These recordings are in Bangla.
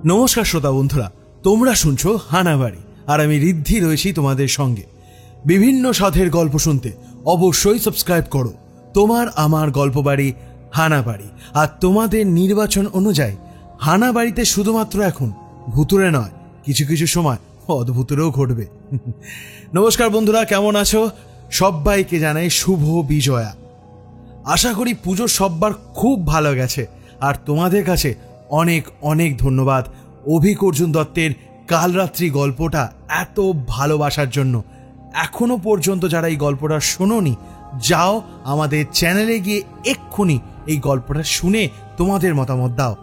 নমস্কার শ্রোতা বন্ধুরা, তোমরা শুনছো হানাবাড়ি আর আমি ঋদ্ধি রয়েছি তোমাদের সঙ্গে। বিভিন্ন সাধের গল্প শুনতে অবশ্যই সাবস্ক্রাইব করো তোমার আমার গল্পবাড়ি হানাবাড়ি। আর তোমাদের নির্বাচন অনুযায়ী হানাবাড়িতে শুধুমাত্র এখন ভুতুরে নয়, কিছু কিছু সময় অদ্ভুতেরও ঘটবে। নমস্কার বন্ধুরা, কেমন আছো? সবাইকে জানাই শুভ বিজয়া। আশা করি পুজো সববার খুব ভালো গেছে। আর তোমাদের কাছে অনেক অনেক ধন্যবাদ অভিক অর্জুন দত্তের কাল রাত্রি গল্পটা এত ভালোবাসার জন্য। এখনো পর্যন্ত যারা এই গল্পটা শোনোনি, যাও আমাদের চ্যানেলে গিয়ে এক্ষুনি এই গল্পটা শুনে তোমাদের মতামত দাও।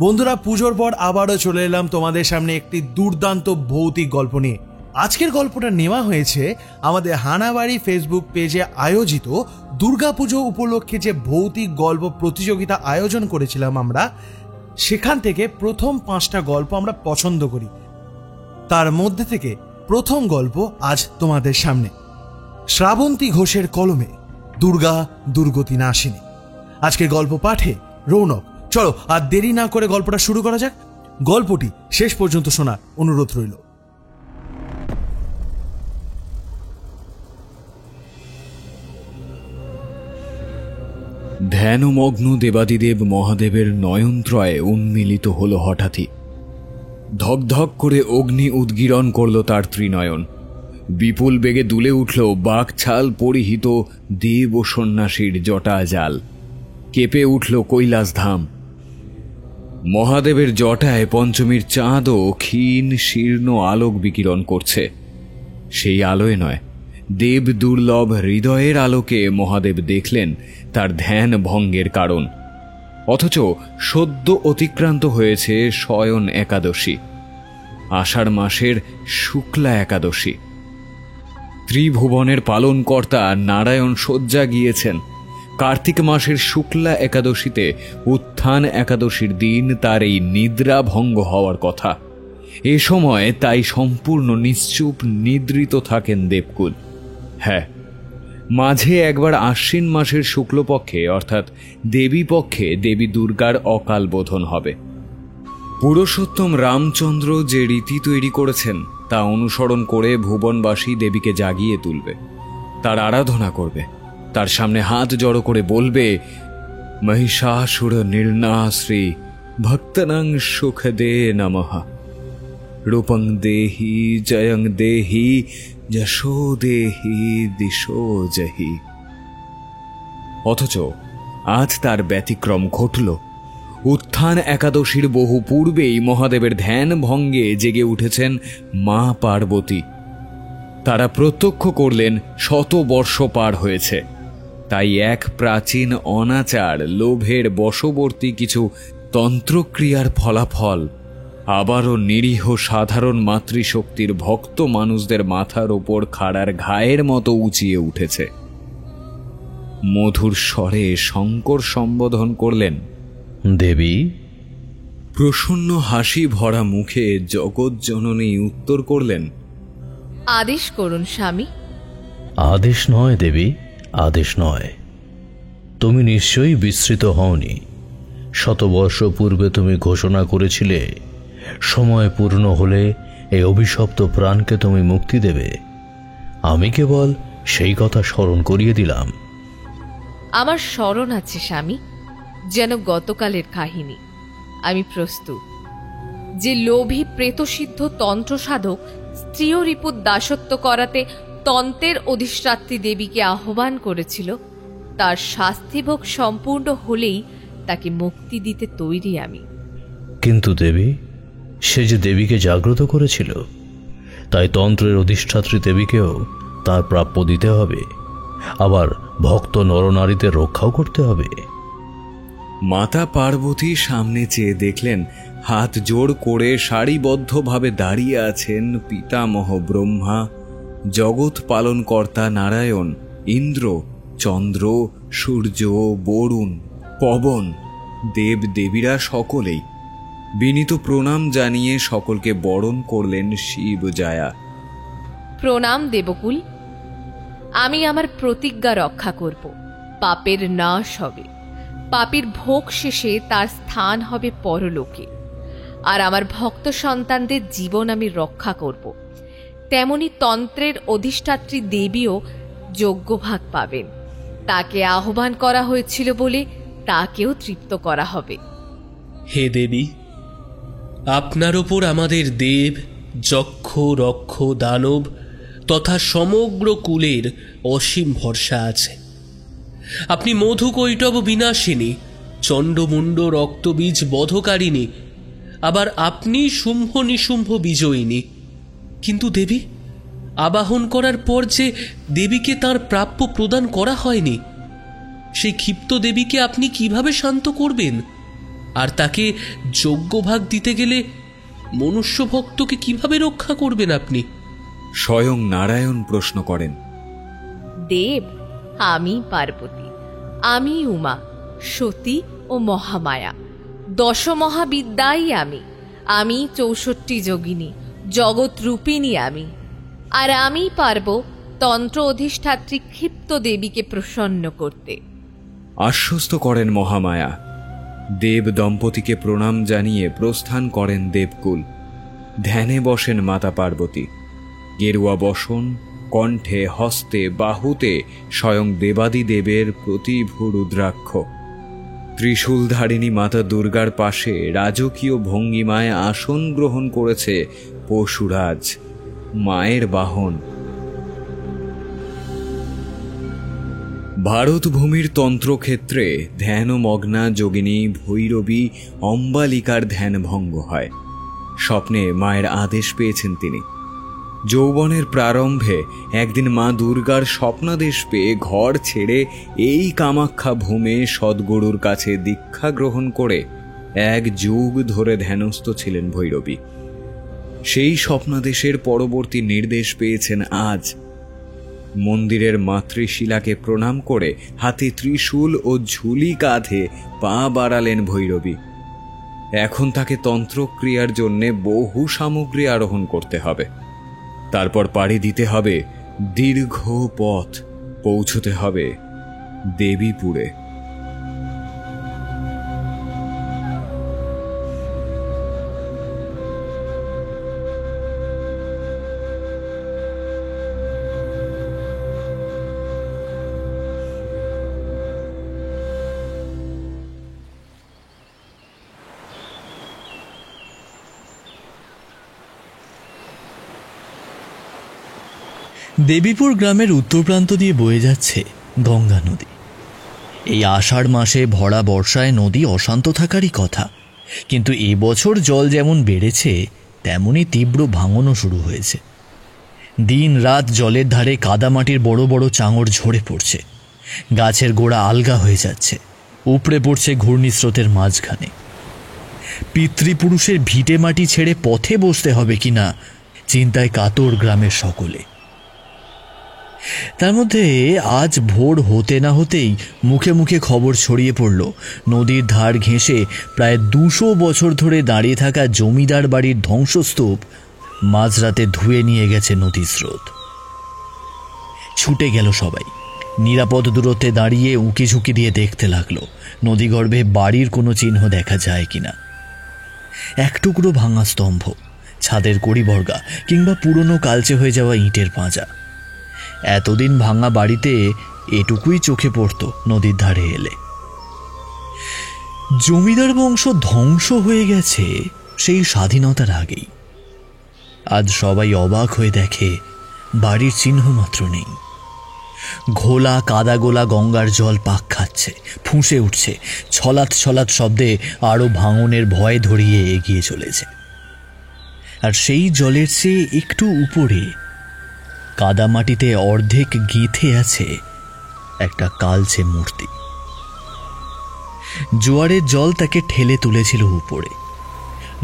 বন্ধুরা, পুজোর পর আবারও চলে এলাম তোমাদের সামনে একটি দুর্দান্ত ভৌতিক গল্প নিয়ে। আজকের গল্পটা নেওয়া হয়েছে আমাদের হানাবাড়ি ফেসবুক পেজে আয়োজিত দুর্গাপুজো উপলক্ষে যে ভৌতিক গল্প প্রতিযোগিতা আয়োজন করেছিলাম আমরা, সেখান থেকে প্রথম 5টা গল্প আমরা পছন্দ করি। তার মধ্যে থেকে প্রথম গল্প আজ তোমাদের সামনে। শ্রাবন্তী ঘোষের কলমে দুর্গা দুর্গতি নাশিনী। আজকের গল্প পাঠে রৌনক। চলো আর দেরি না করে গল্পটা শুরু করা যাক। গল্পটি শেষ পর্যন্ত শোনার অনুরোধ রইল। ধ্যানমগ্ন দেবাদিদেব মহাদেবের নয়নত্রয়ে উন্মিলিত হল হঠাৎই। ধকধক করে অগ্নি উদ্গীরণ করল তার ত্রিনয়ন। বিপুল বেগে দুলে উঠল বাঘছাল পরিহিত দেব ও সন্ন্যাসীর জটা জাল। কেঁপে উঠল কৈলাসধাম। মহাদেবের জটায় পঞ্চমীর চাঁদও ক্ষীণ শীর্ণ আলোক বিকিরণ করছে। সেই আলোয় নয়, দেব দুর্লভ হৃদয়ের আলোকে মহাদেব দেখলেন তার ধ্যান ভঙ্গের কারণ। অথচ সদ্য অতিক্রান্ত হয়েছে শয়ন একাদশী, আষাঢ় মাসের শুক্লা একাদশী। ত্রিভুবনের পালনকর্তা নারায়ণ শয্যা গিয়েছেন। কার্তিক মাসের শুক্লা একাদশীতে উত্থান একাদশীর দিন তার এই নিদ্রা ভঙ্গ হওয়ার কথা। এ সময় তাই সম্পূর্ণ নিশ্চুপ নিদ্রিত থাকেন দেবকুল। হ্যাঁ, মাঝে একবার আশ্বিন মাসের শুক্লপক্ষে অর্থাৎ দেবী পক্ষে দেবী দুর্গার অকাল বোধন হবে। পুরুষোত্তম রামচন্দ্র যে রীতি তৈরি করেছেন তা অনুসরণ করে ভুবনবাসী দেবীকে জাগিয়ে তুলবে, তার আরাধনা করবে, তার সামনে হাত জড়ো করে বলবে, মহিষাসুর নির্নাশ্রী ভক্তনাং সুখ দে নমঃ, রূপং দেহি জয়ং দেহি যশো দেহি দিশো জহি। অথচ আজ তার ব্যতিক্রম ঘটল। উত্থান একাদশীর বহু পূর্বেই মহাদেবের ধ্যান ভঙ্গে জেগে উঠেছেন মা পার্বতী। তারা প্রত্যক্ষ করলেন 100 বর্ষ পার হয়েছে। তাই এক প্রাচীন অনাচার লোভের বশবর্তী কিছু তন্ত্রক্রিয়ার ফলাফল আবারও নিরীহ সাধারণ মাতৃশক্তির ভক্ত মানুষদের মাথার ওপর খাড়ার ঘায়ের মতো উঁচিয়ে উঠেছে। মধুর স্বরে শঙ্কর সম্বোধন করলেন, দেবী। প্রসন্ন হাসি ভরা মুখে জগৎজননী উত্তর করলেন, আদেশ করুন স্বামী। আদেশ নয় দেবী, আদেশ নয়। তুমি নিশ্চয়ই বিস্মৃত হওনি। 100 বর্ষ পূর্বে তুমি ঘোষণা করেছিলে সময় পূর্ণ হলে এই অভিশপ্ত প্রাণকে তুমি মুক্তি দেবে। আমি কেবল সেই কথা স্মরণ করিয়ে দিলাম। আমার স্মরণ আছে স্বামী, যেন গতকালের কাহিনী। আমি প্রস্তুত। যে লোভী প্রেতসিদ্ধ তন্ত্র সাধক স্ত্রীয় রিপুত দাসত্ব করাতে তন্ত্রের অধিষ্ঠাত্রী দেবীকে আহ্বান করেছিল, তার শাস্তিভোগ সম্পূর্ণ হলেই তাকে মুক্তি দিতে তৈরি আমি। কিন্তু দেবী, সে যে দেবীকে জাগ্রত করেছিল, তাই তন্ত্রের অধিষ্ঠাত্রী দেবীকেও তার প্রাপ্য দিতে হবে, আবার ভক্ত নরনারীদের রক্ষাও করতে হবে। মাতা পার্বতী সামনে চেয়ে দেখলেন হাত জোড় করে সারিবদ্ধভাবে দাঁড়িয়ে আছেন পিতামহ ব্রহ্মা, জগৎ পালনকর্তা নারায়ণ, ইন্দ্র, চন্দ্র, সূর্য, বরুণ, পবন, দেব দেবীরা সকলেই। বিনীত প্রণাম জানিয়ে সকলকে বরণ করলেন শিব জায়া। প্রণাম দেবকুল। আমি আমার প্রতিজ্ঞা রক্ষা করব। পাপের নাশ হবে। পাপের ভোগ শেষে তার স্থান হবে পরলোকে। আর আমার ভক্ত সন্তানদের জীবন আমি রক্ষা করব। তেমনি তন্ত্রের অধিষ্ঠাত্রী দেবীও যজ্ঞভাগ পাবেন। তাকে আহ্বান করা হয়েছিল বলে তাকেও তৃপ্ত করা হবে। হে দেবী, আপনার ওপর আমাদের দেব, যক্ষ, রক্ষ, দানব তথা সমগ্র কুলের অসীম ভরসা আছে। আপনি মধুকৈটব বিনাশিনী, চণ্ডমুণ্ড রক্তবীজ বধকারিণী, আবার আপনি শুম্ভ নিশুম্ভ বিজয়িনী। কিন্তু দেবী, আবাহন করার পর যে দেবীকে তার প্রাপ্য প্রদান করা হয়নি, সেই ক্ষিপ্ত দেবীকে আপনি কিভাবে শান্ত করবেন? আর তাকে যজ্ঞভাগ দিতে গেলে মনুষ্য ভক্তকে কিভাবে রক্ষা করবেন আপনি? স্বয়ং নারায়ণ প্রশ্ন করেন। দেব, আমি পার্বতী, আমি উমা, সতী ও মহামায়া, দশমহাবিদ্যাই আমি 64 যোগিনী, জগৎ রূপিণী আমি। আর আমি পারব তন্ত্র অধিষ্ঠাত্রী ক্ষিপ্ত দেবীকে প্রসন্ন করতে। আশ্বস্ত করেন মহামায়া। দেব দম্পতিকে প্রণাম জানিয়ে প্রস্থান করেন দেবকুল। ধ্যানে বসেন মাতা পার্বতী। গেরুয়া বসন, কণ্ঠে, হস্তে, বাহুতে স্বয়ং দেবাদিদেবের প্রতিভূ রুদ্রাক্ষ। ত্রিশূলধারিণী মাতা দুর্গার পাশে রাজকীয় ভঙ্গিমায় আসন গ্রহণ করেছে পশুরাজ, মায়ের বাহন। ভারতভূমির তন্ত্রক্ষেত্রে ধ্যানমগ্না যোগিনী ভৈরবী অম্বালিকার ধ্যান ভঙ্গ হয়। স্বপ্নে মায়ের আদেশ পেয়েছেন তিনি। যৌবনের প্রারম্ভে একদিন মা দুর্গার স্বপ্নাদেশ পেয়ে ঘর ছেড়ে এই কামাখ্যা ভূমে সদ্গুরুর কাছে দীক্ষা গ্রহণ করে 1 যুগ ধরে ধ্যানস্থ ছিলেন ভৈরবী। সেই স্বপ্নাদেশের পরবর্তী নির্দেশ পেয়েছেন আজ। মন্দিরের মাতৃশিলাকে প্রণাম করে হাতে ত্রিশূল ও ঝুলি কাঁধে পা বাড়ালেন ভৈরবী। এখন তাকে তন্ত্রক্রিয়ার জন্য বহু সামগ্রী আরোহণ করতে হবে। তারপর পাড়ি দিতে হবে দীর্ঘ পথ, পৌঁছতে হবে দেবীপুরে। দেবীপুর গ্রামের উত্তর প্রান্ত দিয়ে বয়ে যাচ্ছে গঙ্গা নদী। এই আষাঢ় মাসে ভরা বর্ষায় নদী অশান্ত থাকারই কথা, কিন্তু এবছর জল যেমন বেড়েছে তেমনই তীব্র ভাঙনও শুরু হয়েছে। দিন রাত জলের ধারে কাদামাটির বড় বড় চাঙড় ঝরে পড়ছে, গাছের গোড়া আলগা হয়ে যাচ্ছে, উপড়ে পড়ছে ঘূর্ণিস্রোতের মাঝখানে। পিতৃপুরুষের ভিটে মাটি ছেড়ে পথে বসতে হবে কিনা চিন্তায় কাতর গ্রামের সকলে। তার মধ্যে আজ ভোর হতে না হতেই মুখে মুখে খবর ছড়িয়ে পড়ল নদীর ধার ঘেঁষে প্রায় 200 বছর ধরে দাঁড়িয়ে থাকা জমিদার বাড়ির ধ্বংসস্তূপ মাঝরাতে ধুয়ে নিয়ে গেছে নদী স্রোত। ছুটে গেল সবাই, নিরাপদ দূরত্বে দাঁড়িয়ে উঁকি ঝুঁকি দিয়ে দেখতে লাগলো নদীগর্ভে বাড়ির কোনো চিহ্ন দেখা যায় কিনা। এক টুকরো ভাঙা স্তম্ভ, ছাদের কড়িবর্গা কিংবা পুরনো কালচে হয়ে যাওয়া ইটের পাঁজা। এতদিন ভাঙা বাড়িতে এটুকুই চোখে পড়ত নদীর ধারে এলে। জমিদার বংশ ধ্বংস হয়ে গেছে সেই স্বাধীনতার আগেই। আজ সবাই অবাক হয়ে দেখে বাড়ির চিহ্ন মাত্র নেই। ঘোলা কাদা গোলা গঙ্গার জল পাক খাচ্ছে, ফুঁসে উঠছে, ছলাৎ ছলাৎ শব্দে আরো ভাঙনের ভয় ধরিয়ে এগিয়ে চলেছে। আর সেই জলের চেয়ে একটু উপরে কাদামাটিতে অর্ধেক গেঁথে আছে একটা কালচে মূর্তি। জোয়ারের জল তাকে ঠেলে তুলেছিল উপরে।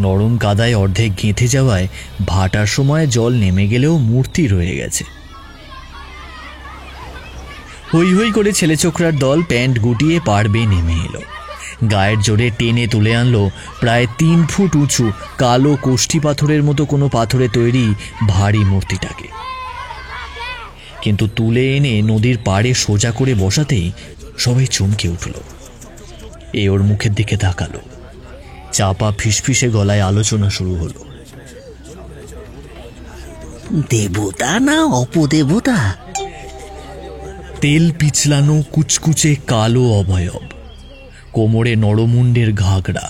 নরম কাদায় অর্ধেক গেঁথে যাওয়ায় ভাটার সময় জল নেমে গেলেও মূর্তি রয়ে গেছে। হই হই করে ছেলেছোকরার দল প্যান্ট গুটিয়ে পাড় বেয়ে নেমে এলো। গায়ের জোরে টেনে তুলে আনলো প্রায় 3 ফুট উঁচু কালো কোষ্ঠী পাথরের মতো কোনো পাথরে তৈরি ভারী মূর্তিটাকে। কিন্তু তুলে এনে নদীর পাড়ে সোজা করে বসাতেই সবাই চমকে উঠল। এ ওর মুখের দিকে তাকালো। চাপা ফিসফিসে গলায় আলোচনা শুরু হলো। দেবতা না অপদেবতা? তেল পিছলানো কুচকুচে কালো অবয়ব, কোমরে নরমুণ্ডের ঘাগড়া,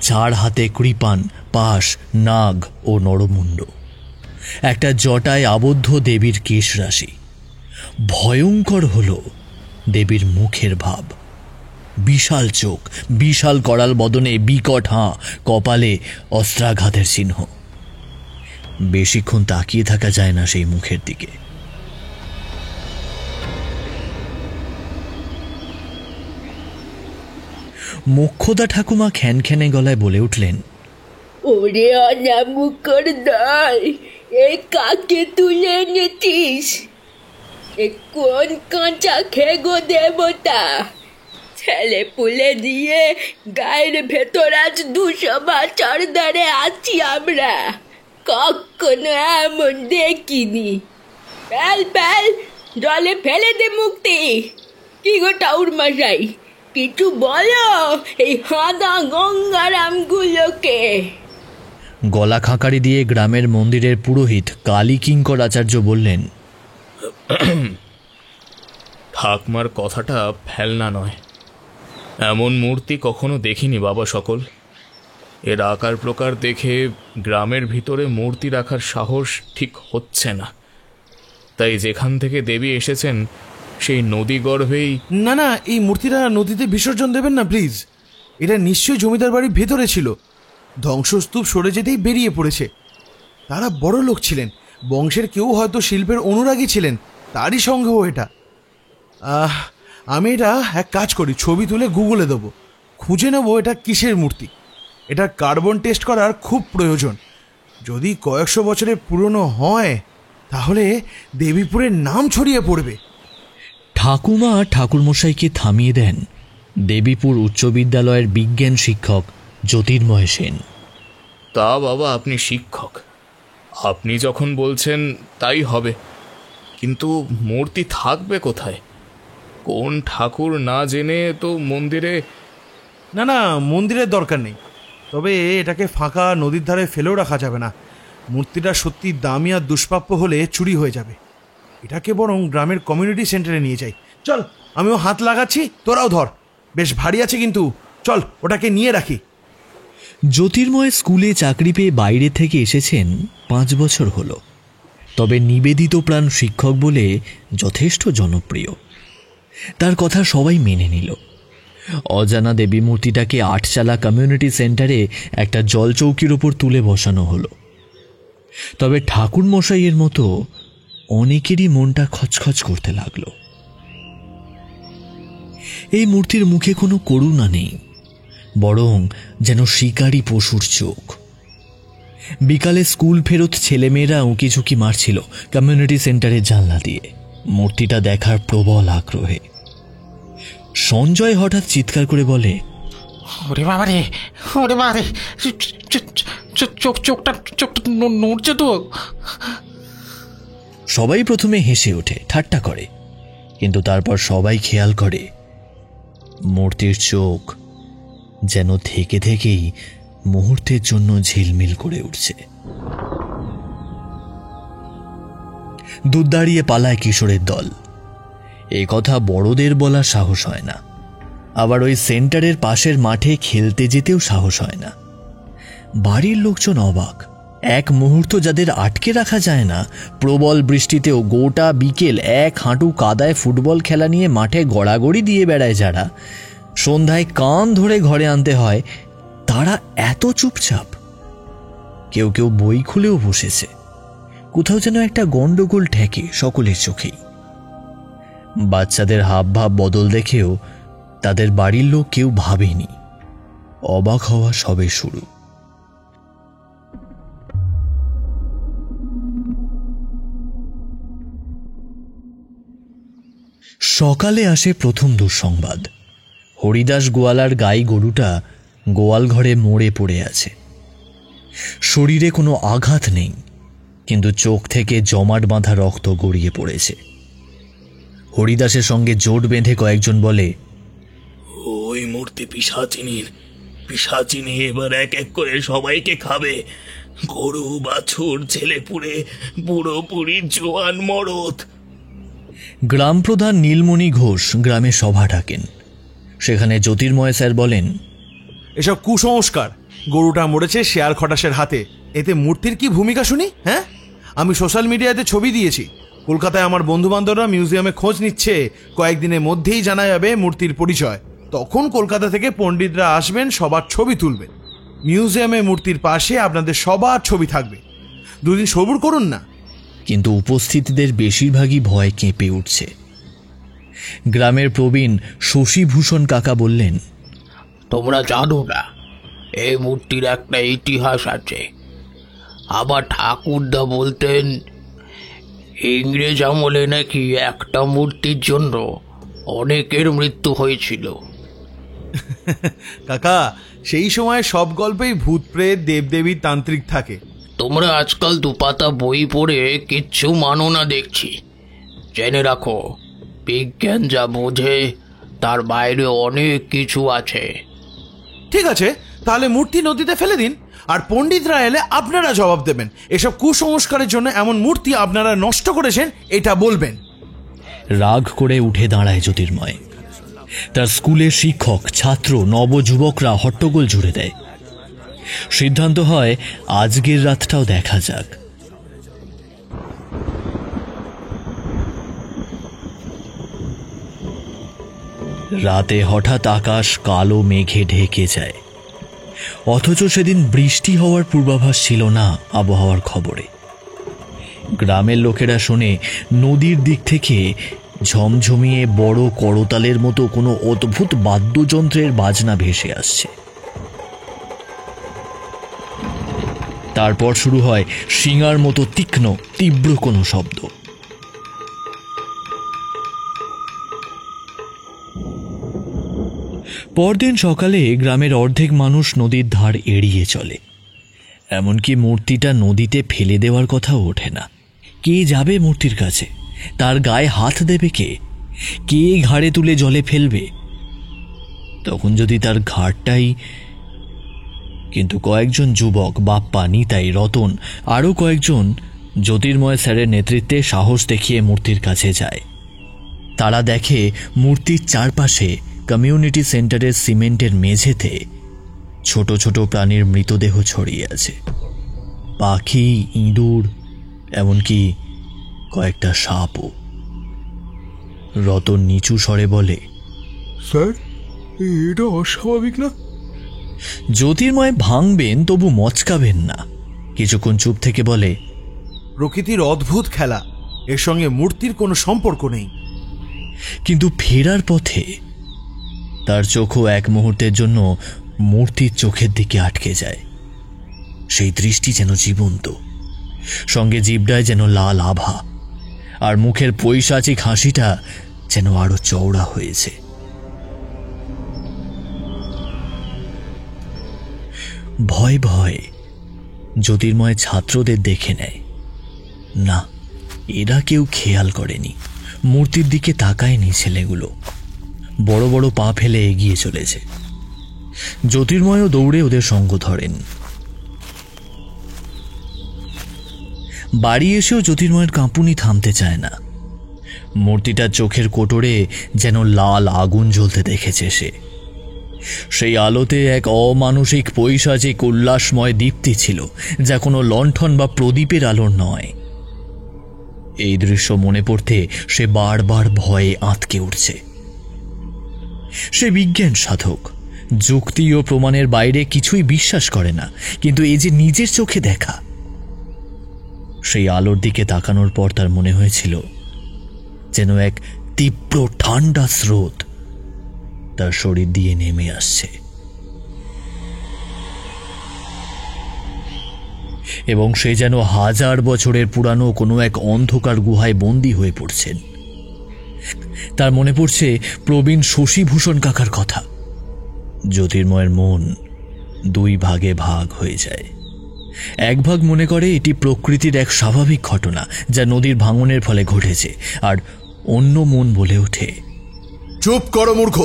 4 হাতে কৃপান, পাশ, নাগ ও নরমুণ্ড, একটা জটায় আবদ্ধ দেবীর কেশ রাশি। ভয়ঙ্কর হল দেবীর মুখের ভাব, বিশাল চোখ, বিশাল করাল বদনে বিকট হাঁ, কপালে অস্ত্রাঘাতের চিহ্ন। বেশিক্ষণ তাকিয়ে থাকা যায় না সেই মুখের দিকে। মোক্ষদা ঠাকুমা খ্যানখ্যানে গলায় বলে উঠলেন, ওরে অনামুকর দল, এ কাকে তুলে এনেছিস? এ কোন কাঁচা খেগো দেবতা? ছেলে পুলে দিয়ে গায়ের ভেতর আজ 200 বছর ধরে আছি আমরা, কখনো এমন দেখিনি। ফেল ফেল, জলে ফেলে দে মুক্তি। কি গো টাউর মশাই, কিছু বলো এই হাঁদা গঙ্গারাম গুলোকে। গলা খাঁকারি দিয়ে গ্রামের মন্দিরের পুরোহিত কালী কিঙ্কর আচার্য বললেন, ঠাকমার কথাটা ফেলনা নয়। এমন মূর্তি কখনো দেখিনি বাবা সকল। এর আকার প্রকার দেখে গ্রামের ভিতরে মূর্তি রাখার সাহস ঠিক হচ্ছে না। তাই যেখান থেকে দেবী এসেছেন সেই নদী গর্ভেই। না না, এই মূর্তিটা নদীতে বিসর্জন দেবেন না প্লিজ। এটা নিশ্চয়ই জমিদার বাড়ির ভেতরে ছিল, ধ্বংসস্তূপ সরে যেতেই বেরিয়ে পড়েছে। তারা বড় লোক ছিলেন, বংশের কেউ হয়তো শিল্পের অনুরাগী ছিলেন, তারই সংগ্রহ এটা। আমি এটা এক কাজ করি, ছবি তুলে গুগলে দেবো, খুঁজে নেবো এটা কিসের মূর্তি। এটা কার্বন টেস্ট করার খুব প্রয়োজন। যদি কয়েকশো বছরের পুরনো হয় তাহলে দেবীপুরের নাম ছড়িয়ে পড়বে। ঠাকুমা ঠাকুরমশাইকে থামিয়ে দেন দেবীপুর উচ্চ বিদ্যালয়ের বিজ্ঞান শিক্ষক জ্যোতির্ময় সেন। তা বাবা, আপনি শিক্ষক, আপনি যখন বলছেন তাই হবে। কিন্তু মূর্তি থাকবে কোথায়? কোন ঠাকুর না জেনে তো মন্দিরে। না না, মন্দিরের দরকার নেই, তবে এটাকে ফাঁকা নদীর ধারে ফেলেও রাখা যাবে না। মূর্তিটা সত্যি দামি আর দুষ্প্রাপ্য হলে চুরি হয়ে যাবে। এটাকে বরং গ্রামের কমিউনিটি সেন্টারে নিয়ে যাই। চল, আমিও হাত লাগাচ্ছি, তোরাও ধর। বেশ ভারী আছে কিন্তু, চল ওটাকে নিয়ে রাখি। জ্যোতির্ময় স্কুলে চাকরি পেয়ে বাইরে থেকে এসেছেন 5 বছর হলো, তবে নিবেদিত প্রাণ শিক্ষক বলে যথেষ্ট জনপ্রিয়। তার কথা সবাই মেনে নিল। অজানা দেবী মূর্তিটাকে 8চালা কমিউনিটি সেন্টারে একটা জলচৌকির ওপর তুলে বসানো হলো। তবে ঠাকুর মশাইয়ের মতো অনেকেরই মনটা খচখচ করতে লাগলো। এই মূর্তির মুখে কোনো করুণা নেই, বরং যেন শিকারী পশুর চোখ। বিকালে স্কুল ফেরত ছেলেমেয়েরা উঁকিঝুঁকি মারছিল কমিউনিটি সেন্টারের জানলা দিয়ে, মূর্তিটা দেখার প্রবল আগ্রহে। সঞ্জয় হঠাৎ চিৎকার করে বলে, ওরে বাবা রে, ওরে বাবা রে, চোখটা নড়ছে তো। সবাই প্রথমে হেসে ওঠে, ঠাট্টা করে, কিন্তু তারপর সবাই খেয়াল করে মূর্তির চোখ যেন থেকে থেকেই মুহূর্তের জন্য ঝিলমিল করে উঠছে। দুধ দাঁড়িয়ে পালায় কিশোরের দল। এই কথা বড়দের বলার সাহস হয় না, আবার ওই সেন্টারের পাশের মাঠে খেলতে যেতেও সাহস হয় না। বাড়ির লোকজন অবাক। এক মুহূর্ত যাদের আটকে রাখা যায় না, প্রবল বৃষ্টিতেও গোটা বিকেল 1 হাঁটু কাদায় ফুটবল খেলা নিয়ে মাঠে গড়াগড়ি দিয়ে বেড়ায় যারা, সন্ধ্যায় কান ধরে ঘরে আনতে হয়, তারা এত চুপচাপ। কেউ কেউ বই খুলেও বসেছে। কোথাও যেন একটা গন্ডগোল ঠেকে সকলের চোখেই। বাচ্চাদের হাবভাব বদল দেখেও তাদের বাড়ির লোক কেউ ভাবেনি। অবাক হওয়া সবে শুরু। সকালে আসে প্রথম দুঃসংবাদ। হরিদাস গোয়ালার গাই গরুটা গোয়াল ঘরে মরে পড়ে আছে। শরীরে কোনো আঘাত নেই, কিন্তু চোখ থেকে জমাট বাঁধা রক্ত গড়িয়ে পড়েছে। হরিদাসের সঙ্গে জোট বেঁধে কয়েকজন বলে, ওই মূর্তি পিশাচিনীর, পিশাচিনী এবার এক এক করে সবাইকে খাবে, গরু বাছুর ছেলেপুলে বুড়ো বুড়ি জোয়ান মরদ। গ্রাম প্রধান নীলমণি ঘোষ গ্রামে সভা ডাকেন। সেখানে জ্যোতির্ময় স্যার বলেন, এসব কুসংস্কার। গরুটা মরেছে শেয়ার খটাসের হাতে, এতে মূর্তির কি ভূমিকা শুনি? হ্যাঁ, আমি সোশ্যাল মিডিয়াতে ছবি দিয়েছি। কলকাতায় আমার বন্ধু বান্ধবরা মিউজিয়ামে খোঁজ নিচ্ছে, কয়েকদিনের মধ্যেই জানা যাবে মূর্তির পরিচয়। তখন কলকাতা থেকে পণ্ডিতরা আসবেন, সবার ছবি তুলবেন। মিউজিয়ামে মূর্তির পাশে আপনাদের সবার ছবি থাকবে। দুদিন সবুর করুন না। কিন্তু উপস্থিতদের বেশিরভাগই ভয় কেঁপে উঠছে। গ্রামের প্রবীণ শশীভূষণ কাকা বললেন, তোমরা জানো না এই মূর্তির একটা ইতিহাস আছে। আবার ঠাকুরদা বলতেন ইংরেজ আমলে নাকি একটা মূর্তির জন্য অনেকের মৃত্যু হয়েছিল। কাকা, সেই সময় সব গল্পেই ভূত প্রেত দেবদেবী তান্ত্রিক থাকে। তোমরা আজকাল দুপাতা বই পড়ে কিচ্ছু মানো না দেখছি। জেনে রাখো, বিজ্ঞান যা বোঝে তার বাইরে অনেক কিছু আছে। ঠিক আছে, তাহলে মূর্তি নদীতে ফেলে দিন, আর পণ্ডিতরা এলে আপনারা জবাব দেবেন। এসব কুসংস্কারের জন্য এমন মূর্তি আপনারা নষ্ট করেছেন, এটা বলবেন। রাগ করে উঠে দাঁড়ায় জ্যোতির্ময়। তার স্কুলের শিক্ষক, ছাত্র, নবযুবকরা হট্টগোল জুড়ে দেয়। সিদ্ধান্ত হয় আজকের রাতটাও দেখা যাক। রাতে হঠাৎ আকাশ কালো মেঘে ঢেকে যায়, অথচ সেদিন বৃষ্টি হওয়ার পূর্বাভাস ছিল না আবহাওয়ার খবরে। গ্রামের লোকেরা শোনে নদীর দিক থেকে ঝমঝমিয়ে বড় করতালের মতো কোনো অদ্ভুত বাদ্যযন্ত্রের বাজনা ভেসে আসছে। তারপর শুরু হয় শিঙার মতো তীক্ষ্ণ তীব্র কোনো শব্দ। পরদিন সকালে গ্রামের অর্ধেক মানুষ নদীর ধার এড়িয়ে চলে। এমনকি মূর্তিটা নদীতে ফেলে দেওয়ার কথাও ওঠে না। কে যাবে মূর্তির কাছে? তার গায়ে হাত দেবে কে? কে ঘাড়ে তুলে জলে ফেলবে? তখন যদি তার ঘাড়টাই... কিন্তু কয়েকজন যুবক, বাপ্পা, নিতাই, রতন, আরও কয়েকজন জ্যোতির্ময় স্যারের নেতৃত্বে সাহস দেখিয়ে মূর্তির কাছে যায়। তারা দেখে মূর্তির চারপাশে কমিউনিটি সেন্টারের সিমেন্টের মেঝেতে ছোট ছোট প্রাণীর মৃতদেহ ছড়িয়ে আছে। পাখি, ইঁদুর, এমনকি কয়েকটা সাপও। রতন নিচু স্বরে বলে, স্যার, এটা অস্বাভাবিক না? জ্যোতির্ময় ভাঙবেন, তবু মচকাবেন না। কিছুক্ষণ চুপ থেকে বলে, প্রকৃতির অদ্ভুত খেলা, এর সঙ্গে মূর্তির কোনো সম্পর্ক নেই। কিন্তু ফেরার পথে তার চোখও এক মুহূর্তের জন্য মূর্তির চোখের দিকে আটকে যায়। সেই দৃষ্টি যেন জীবন্ত, সঙ্গে জিভটায় যেন লাল আভা, আর মুখের পৈশাচিক হাসিটা যেন আরো চওড়া হয়েছে। ভয় ভয় জ্যোতির্ময় ছাত্রদের দেখে নেয়। না, এরা কেউ খেয়াল করেনি, মূর্তির দিকে তাকায়নি ছেলেগুলো। বড় বড় পা ফেলে এগিয়ে চলেছে। জ্যোতির্ময়ও দৌড়ে ওদের সঙ্গ ধরেন। বাড়ি এসেও জ্যোতির্ময়ের কাঁপুনি থামতে চায় না। মূর্তিটার চোখের কোটরে যেন লাল আগুন জ্বলতে দেখেছে সে। সেই আলোতে এক অমানসিক পৈশাচিক উল্লাসময় দীপ্তি ছিল, যা কোনো লণ্ঠন বা প্রদীপের আলোর নয়। এই দৃশ্য মনে পড়তে সে বারবার ভয়ে আঁতকে উঠছে। সে বিজ্ঞান সাধক, যুক্তি ও প্রমাণের বাইরে কিছুই বিশ্বাস করে না, কিন্তু এই যে নিজের চোখে দেখা। সেই আলোর দিকে তাকানোর পর তার মনে হয়েছিল যেন এক তীব্র ঠান্ডা স্রোত তার শরীর দিয়ে নেমে আসছে, এবং সে যেন 1000 বছরের পুরানো কোনো এক অন্ধকার গুহায় বন্দী হয়ে পড়ছেন। তার মনে পড়ছে প্রবীণ শশীভূষণ কাকার কথা। জ্যোতির্ময়ের মন 2 ভাগে ভাগ হয়ে যায়। এক ভাগ মনে করে এটি প্রকৃতির এক স্বাভাবিক ঘটনা, যা নদীর ভাঙনের ফলে ঘটেছে, আর অন্য মন বলে ওঠে, চুপ করো মূর্খ,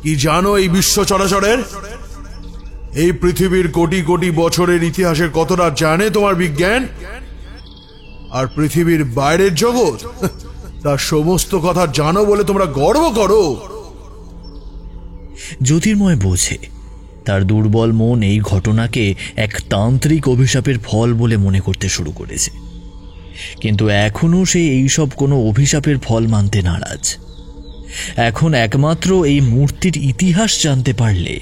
কি জানো এই বিশ্ব চরাচরের? এই পৃথিবীর কোটি কোটি বছরের ইতিহাসের কতটা জানে তোমার বিজ্ঞান? আর পৃথিবীর বাইরের জগৎ, তার সমস্ত কথা জানো বলে তোমরা গর্ব করো। জ্যোতির্ময় বোঝে তার দুর্বল মন এই ঘটনাকে এক তান্ত্রিক অভিশাপের ফল বলে মনে করতে শুরু করেছে, কিন্তু এখনও সে এইসব কোনো অভিশাপের ফল মানতে নারাজ। এখন একমাত্র এই মূর্তির ইতিহাস জানতে পারলে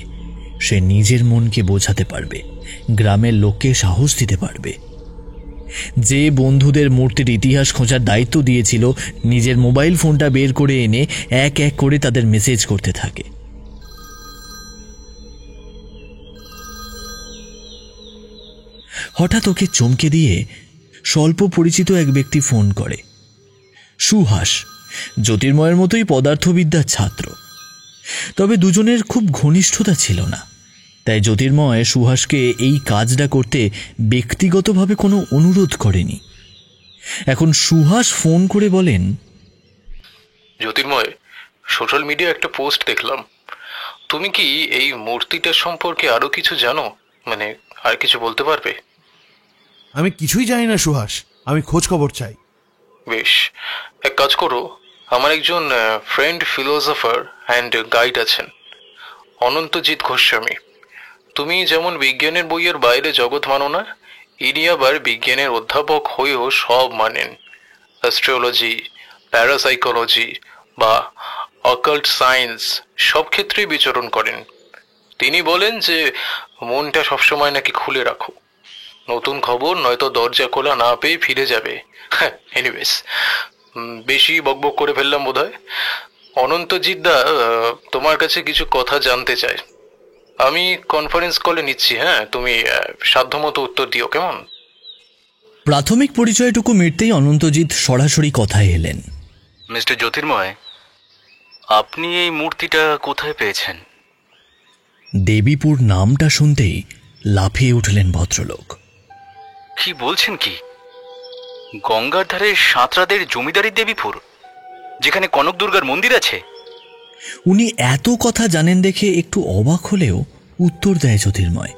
সে নিজের মনকে বোঝাতে পারবে, গ্রামের লোককে সাহস দিতে পারবে। যে বন্ধুদের মূর্তির ইতিহাস খোঁজার দায়িত্ব দিয়েছিল, নিজের মোবাইল ফোনটা বের করে এনে এক এক করে তাদের মেসেজ করতে থাকে। হঠাৎ ওকে চমকে দিয়ে স্বল্প পরিচিত এক ব্যক্তি ফোন করে। সুহাস জ্যোতির্ময়ের মতোই পদার্থবিদ্যার ছাত্র, তবে দুজনের খুব ঘনিষ্ঠতা ছিল না, তাই জ্যোতির্ময় সুহাসকে এই কাজটা করতে ব্যক্তিগতভাবে কোনো অনুরোধ করেনি। এখন সুহাস ফোন করে বলেন, জ্যোতির্ময়, সোশ্যাল মিডিয়া একটা পোস্ট দেখলাম। তুমি কি এই মূর্তিটার সম্পর্কে আরো কিছু জানো? মানে আর কিছু বলতে পারবে? আমি কিছুই জানি না সুহাস, আমি খোঁজ খবর চাই। বেশ, এক কাজ করো, আমার একজন ফ্রেন্ড ফিলোসফার অ্যান্ড গাইড আছেন, অনন্তজিৎ গোস্বামী। তুমি যেমন বিজ্ঞানের বইয়ের বাইরে জগৎ মানো না, ইনি আবার বিজ্ঞানের অধ্যাপক হয়েও সব মানেন। অ্যাস্ট্রোলজি, প্যারাসাইকোলজি বা অকাল্ট সায়েন্স সব ক্ষেত্রেই বিচরণ করেন। তিনি বলেন যে মনটা সবসময় নাকি খুলে রাখো, নতুন খবর নয়তো দরজা খোলা না পেয়ে ফিরে যাবে। এনিওয়েজ, বেশি বকবক করে ফেললাম বোধহয়। অনন্তজিৎ দা তোমার কাছে কিছু কথা জানতে চাই। আমি কনফারেন্স কলে নিচ্ছি, হ্যাঁ? তুমি সাধ্যমতো উত্তর দিও, কেমন? প্রাথমিক পরিচয়টুকু মিটতেই অনন্তজিৎ সরাসরি কথায় এলেন। মিস্টার জ্যোতির্ময়, আপনি এই মূর্তিটা কোথায় পেয়েছেন? দেবীপুর নামটা শুনতেই লাফিয়ে উঠলেন ভদ্রলোক। কি বলছেন কি? গঙ্গার ধারে সাঁতরাদের জমিদারি দেবীপুর, যেখানে কনক দুর্গার মন্দির আছে? উনি এত কথা জানেন দেখে একটু অবাক হলেও উত্তর দেয় জ্যোতির্ময়,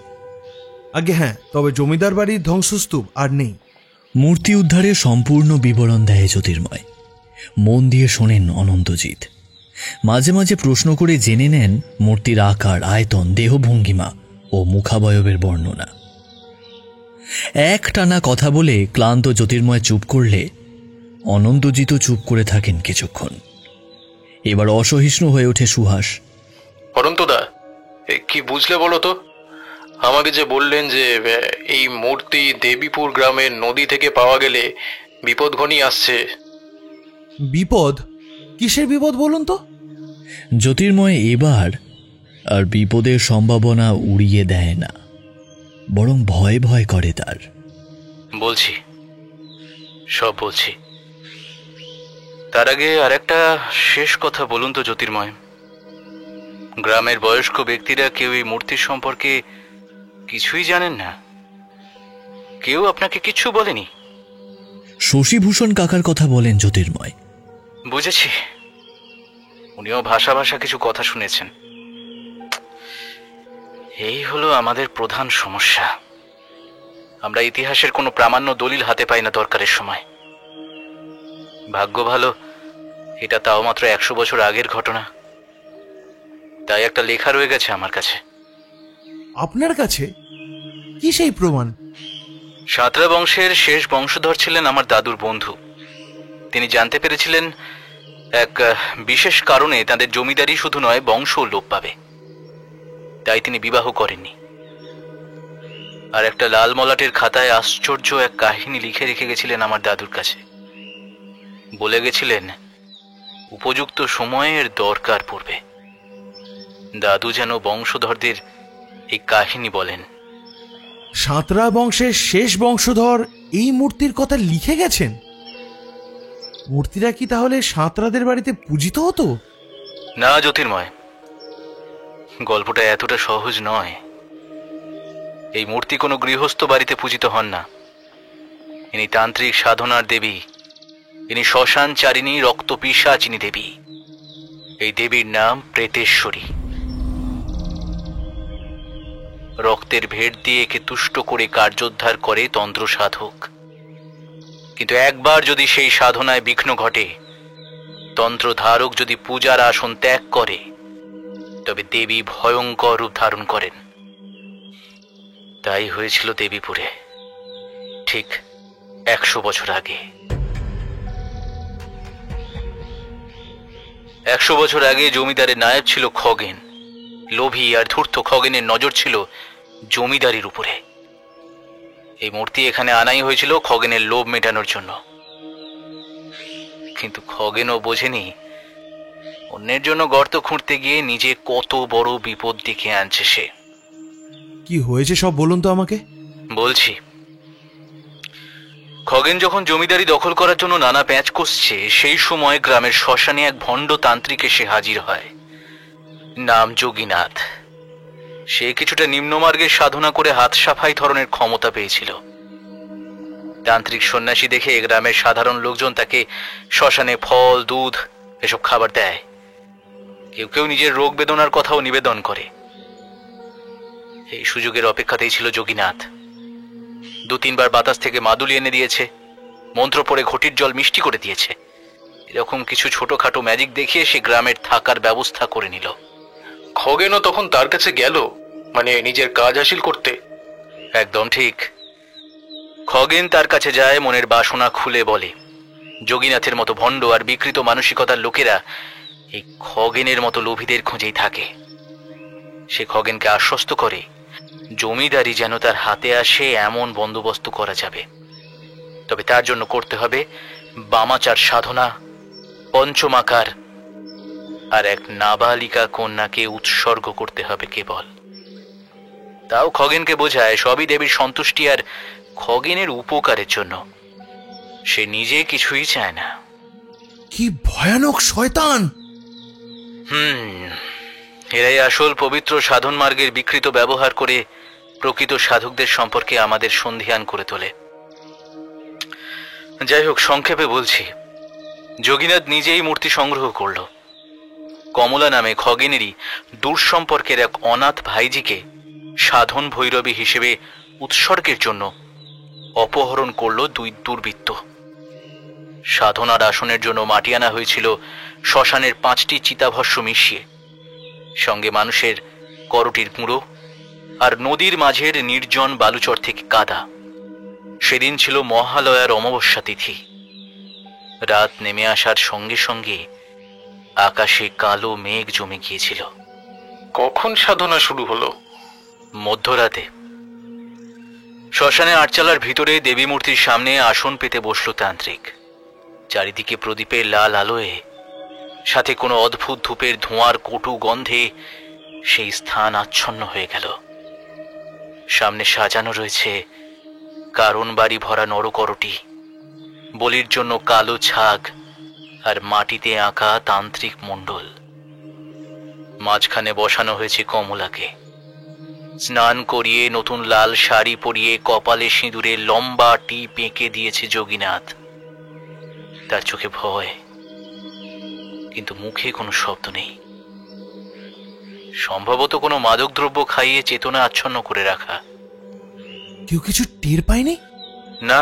আগে হ্যাঁ, তবে জমিদার বাড়ির ধ্বংসস্তূপ আর নেই। মূর্তি উদ্ধারের সম্পূর্ণ বিবরণ দেয় জ্যোতির্ময়। মন দিয়ে শোনেন অনন্তজিৎ, মাঝে মাঝে প্রশ্ন করে জেনে নেন মূর্তির আকার, আয়তন, দেহভঙ্গিমা ও মুখাবয়বের বর্ণনা। এক টানা কথা বলে ক্লান্ত জ্যোতির্ময় চুপ করলে অনন্তজিৎও চুপ করে থাকেন কিছুক্ষণ। এবার অসহিষ্ণু হয়ে ওঠে সুহাস। অনন্তদা, কি বুঝলে বলো তো? আমাকে যে বললেন যে এই মূর্তি দেবীপুর গ্রামের নদী থেকে পাওয়া গেলে বিপদ ঘনিয়ে আসছে। বিপদ? কিসের বিপদ বলুন তো? জ্যোতির্ময় এবার আর বিপদের সম্ভাবনা উড়িয়ে দেয় না, বরং ভয় ভয় করে তার। বলছি, সব বলছি। তার আগে আর একটা শেষ কথা বলুন তো জ্যোতির্ময়। গ্রামের বয়স্ক ব্যক্তিরা কেউ এই মূর্তির সম্পর্কে কিছুই জানেন না? কেউ আপনাকে কিছু বলেনি? শশীভূষণ কাকার কথা বলেন জ্যোতির্ময়। বুঝেছি, উনিও ভাষা ভাষা কিছু কথা শুনেছেন। এই হলো আমাদের প্রধান সমস্যা। আমরা ইতিহাসের কোনো প্রামাণ্য দলিল হাতে পাই না দরকারের সময়। ভাগ্য ভালো, এটা তাও মাত্র 100 বছর আগের ঘটনা, তাই একটা লেখা রয়ে গেছে আমার কাছে। আপনার কাছে? কি সেই প্রমাণ? সাঁতরা বংশের শেষ বংশধর ছিলেন আমার দাদুর বন্ধু। তিনি জানতে পেরেছিলেন এক বিশেষ কারণে তাদের জমিদারি শুধু নয়, বংশও লোপ পাবে। তাই তিনি বিবাহ করেননি, আর একটা লাল মলাটের খাতায় আশ্চর্য এক কাহিনী লিখে রেখে গেছিলেন আমার দাদুর কাছে। বলে গেছিলেন উপযুক্ত সময়ের দরকার পড়বে। দাদু যেন বংশধরদের এই কাহিনী বলেন। সাঁতরা বংশের শেষ বংশধর এই মূর্তির কথা লিখে গেছেন? মূর্তিটা কি তাহলে সাঁতরাদের বাড়িতে পূজিত হতো? না জ্যোতির্ময়, গল্পটা এতটা সহজ নয়। এই মূর্তি কোনো গৃহস্থ বাড়িতে পূজিত হন না। ইনি তান্ত্রিক সাধনার দেবী, ইনি শ্মশান চারিণী, রক্ত পিশাচিনী দেবী। এই দেবীর নাম প্রেতেশ্বরী। রক্তের ভেট দিয়ে একে তুষ্ট করে কার্যোদ্ধার করে তন্ত্র সাধক। কিন্তু একবার যদি সেই সাধনায় বিঘ্ন ঘটে, তন্ত্রধারক যদি পূজার আসন ত্যাগ করে, তবে দেবী ভয়ঙ্কর রূপ ধারণ করেন। তাই হয়েছিল দেবীপুরে ঠিক 100 বছর আগে। 100 বছর আগে জমিদারের নায়েব ছিল খগেন। লোভী আর ধূর্ত খগেনের নজর ছিল জমিদারির উপরে। এই মূর্তি এখানে আনাই হয়েছিল খগেনের লোভ মেটানোর জন্য। কিন্তু খগেনও বোঝেনি অন্যের জন্য গর্ত খুঁড়তে গিয়ে নিজে কত বড় বিপদ ডেকে আনছে সে। কি হয়েছে সব বলুন তো আমাকে। বলছি, খগেন যখন জমিদারি দখল করার জন্য নানা প্যাঁচ কষছে, সেই সময় গ্রামের শ্মশানে এক ভণ্ড তান্ত্রিক এসে হাজির হয়, নাম যোগীনাথ। সে কিছুটা নিম্নমার্গের সাধনা করে হাত সাফাই ধরনের ক্ষমতা পেয়েছিল। তান্ত্রিক সন্ন্যাসী দেখে গ্রামের সাধারণ লোকজন তাকে শ্মশানে ফল, দুধ এসব খাবার দেয়। কেউ কেউ নিজের রোগ বেদনার কথাও নিবেদন করে। এই সুযোগের অপেক্ষাতেই ছিল যোগীনাথ। 2-3 বার বাতাস থেকে মাদুলি এনে দিয়েছে, মন্ত্র পড়ে ঘটির জল মিষ্টি করে দিয়েছে। এরকম কিছু ছোটখাটো ম্যাজিক দেখিয়ে সে গ্রামের থাকার ব্যবস্থা করে নিল। খগেনও তখন তার কাছে গেল, মানে নিজের কাজ হাসিল করতে। একদম ঠিক। খগেন তার কাছে যায়, মনের বাসনা খুলে বলে। যোগীনাথের মতো ভণ্ড আর বিকৃত মানসিকতার লোকেরা এই খগেনের মতো লোভীদের খোঁজেই থাকে। সে খগেনকে আশ্বস্ত করে জমিদারি যেন তার হাতে আসে এমন বন্দোবস্ত করা যাবে। তবে তার জন্য করতে হবে বামাচার সাধনা, পঞ্চমাকার, আর এক নাবালিকা কন্যাকে উৎসর্গ করতে হবে কেবল। তাও খগেনকে বোঝায় সবই দেবীর সন্তুষ্টি আর খগেনের উপকারের জন্য। সে নিজে কিছুই চায় না। কি ভয়ানক শয়তান! এরাই আসল পবিত্র সাধন মার্গের বিকৃত ব্যবহার করে প্রকৃত সাধকদের সম্পর্কে আমাদের সন্ধিহান করে তোলে। যাই হোক, সংক্ষেপে বলছি, যোগীনাথ নিজেই মূর্তি সংগ্রহ করল। কমলা নামে খগেনেরই দূর সম্পর্কের এক অনাথ ভাইজিকে সাধন ভৈরবী হিসেবে উৎসর্গের জন্য অপহরণ করল 2 দুর্বৃত্ত। সাধনার আসনের জন্য মাটি আনা হয়েছিল শ্মশানের 5টি চিতাভস্য মিশিয়ে, সঙ্গে মানুষের করটির গুঁড়ো আর নদীর মাঝের নির্জন বালুচর থেকে কাদা। সেদিন ছিল মহালয়ার অমাবস্যা তিথি। রাত নেমে আসার সঙ্গে সঙ্গে আকাশে কালো মেঘ জমে গিয়েছিল। কখন সাধনা শুরু হলো? মধ্যরাতে। শ্মশানে আটচালার ভিতরে দেবী মূর্তির সামনে আসন পেতে বসল তান্ত্রিক। চারিদিকে প্রদীপের লাল আলোয়, সাথে কোনো অদ্ভুত ধূপের ধোঁয়ার কটু গন্ধে সেই স্থান আচ্ছন্ন হয়ে গেল। সামনে সাজানো রয়েছে কারণ বাড়ি ভরা নরকরটি, বলির জন্য কালো ছাগ আর মাটিতে আঁকা তান্ত্রিক মণ্ডল। মাঝখানে বসানো হয়েছে কমলাকে। স্নান করিয়ে নতুন লাল শাড়ি পরিয়ে কপালে সিঁদুরে লম্বা টিপ এঁকে দিয়েছে যোগীনাথ। তার চোখে ভয়, কিন্তু মুখে কোনো শব্দ নেই। সম্ভবত কোনো মাদকদ্রব্য খাইয়ে চেতনা আচ্ছন্ন করে রাখা। কেউ কিছু টের পায়নি? না,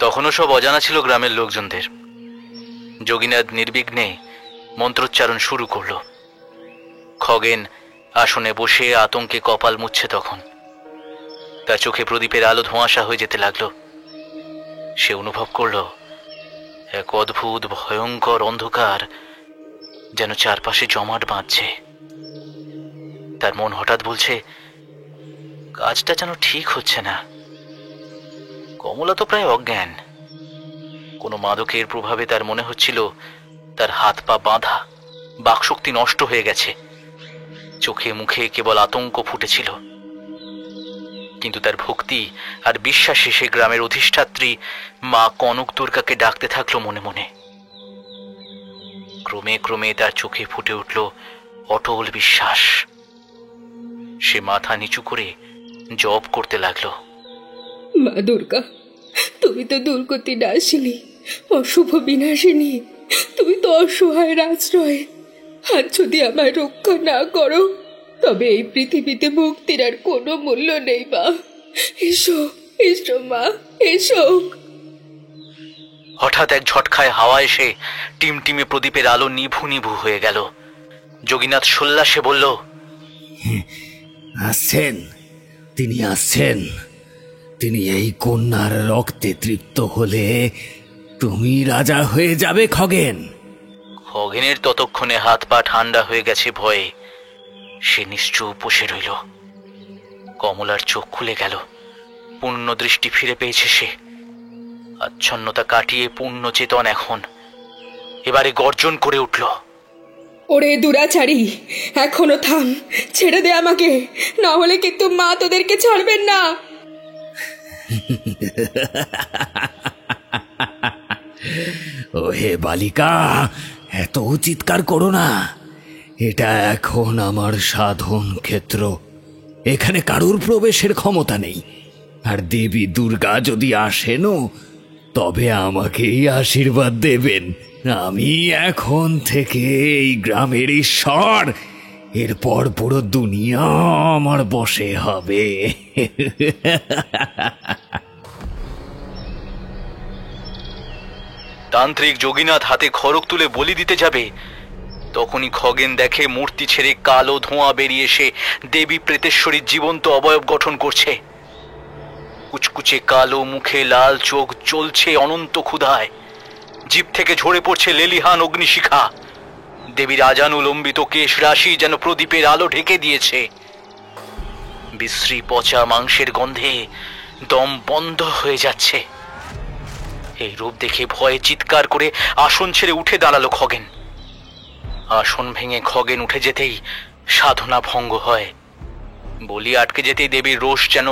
তখনও সব অজানা ছিল গ্রামের লোকজনদের। যোগীনাথ নির্বিঘ্নে মন্ত্রোচ্চারণ শুরু করল। খগেন আসনে বসে আতঙ্কে কপাল মুছছে তখন। তার চোখে প্রদীপের আলো ধোঁয়াশা হয়ে যেতে লাগলো। সে অনুভব করল এক অদ্ভুত ভয়ঙ্কর অন্ধকার যেন চারপাশে জমাট বাঁধছে। তার মন হঠাৎ বলছে, কাজটা যেন ঠিক হচ্ছে না। কমলা তো প্রায় অজ্ঞান। কোনো মাদকের প্রভাবে তার মনে হচ্ছিল তার হাত পা বাঁধা, বাকশক্তি নষ্ট হয়ে গেছে। চোখে মুখে কেবল আতঙ্ক ফুটেছিল। কিন্তু তার ভক্তি আর বিশ্বাসে সে গ্রামের অধিষ্ঠাত্রী মা কনক দুর্গাকে ডাকতে থাকলো মনে মনে। ক্রমে ক্রমে তার চোখে ফুটে উঠল অটল বিশ্বাস। সে মাথা নিচু করে জপ করতে লাগলো। মা দুর্গা, তুমি তো দুর্গতি নাশিনী, অশুভ বিনাশিনী। তুমি তো অসহায়ের আশ্রয়। আর যদি আমায় রক্ষা না করো, তবে এই পৃথিবীতে মুক্তির আর কোনো মূল্য নেই মা। এসো এসো মা, এসো। হঠাৎ এক ঝটকায় হাওয়া এসে টিমটিমে প্রদীপের আলো নিভু নিভু হয়ে গেল। যোগীনাথ সোল্লাসে বলল, আসছেন, তিনি আসছেন। তিনি এই কন্যার রক্তে তৃপ্ত হলে তুমি রাজা হয়ে যাবে খগেন। খগেনের ততক্ষণে হাত পা ঠান্ডা হয়ে গেছে ভয়ে। সে নিশ্চুপ বসে রইল। কমলার চোখ খুলে গেল, পূর্ণ দৃষ্টি ফিরে পেয়েছে সে। আচ্ছন্নতা কাটিয়ে পূর্ণ চেতন এখন। এবারে গর্জন করে উঠল, ওরে দুরাচারী, এখনো থাম, ছেড়ে দে আমাকে, না হলে কিন্তু মা তোদেরকে ছাড়বেন না। ওহে বালিকা, এত চিৎকার করো না। এটা এখন আমার সাধন ক্ষেত্র, এখানে কারুর প্রবেশের ক্ষমতা নেই। আর দেবী দুর্গা যদি আসেনও তবে আমাকেই আশীর্বাদ দেবেন। আমি এখন থেকে এই গ্রামের ঈশ্বর, এরপর পুরো দুনিয়া আমার বশে হবে। তান্ত্রিক যোগীনাথ হাতে খড়গ তুলে বলি দিতে যাবে, তখনই খগেন দেখে মূর্তি ছেড়ে কালো ধোঁয়া বেরিয়ে এসে দেবী প্রেতেশ্বরীর জীবন্ত অবয়ব গঠন করছে। কুচকুচে কালো মুখে লাল চোখ জ্বলছে অনন্ত ক্ষুধায়, জিভ থেকে ঝরে পড়ছে লেলিহান অগ্নিশিখা। দেবীর আজানুলম্বিত কেশ রাশি যেন প্রদীপের আলো ঢেকে দিয়েছে। বিশ্রী পচা মাংসের গন্ধে দম বন্ধ হয়ে যাচ্ছে। এই রূপ দেখে ভয়ে চিৎকার করে আসন ছেড়ে উঠে দাঁড়ালো খগেন। আসন ভেঙে খগেন উঠে যেতেই সাধনা ভঙ্গ হয়। বলি আটকে যেতেই দেবীর রোষ যেন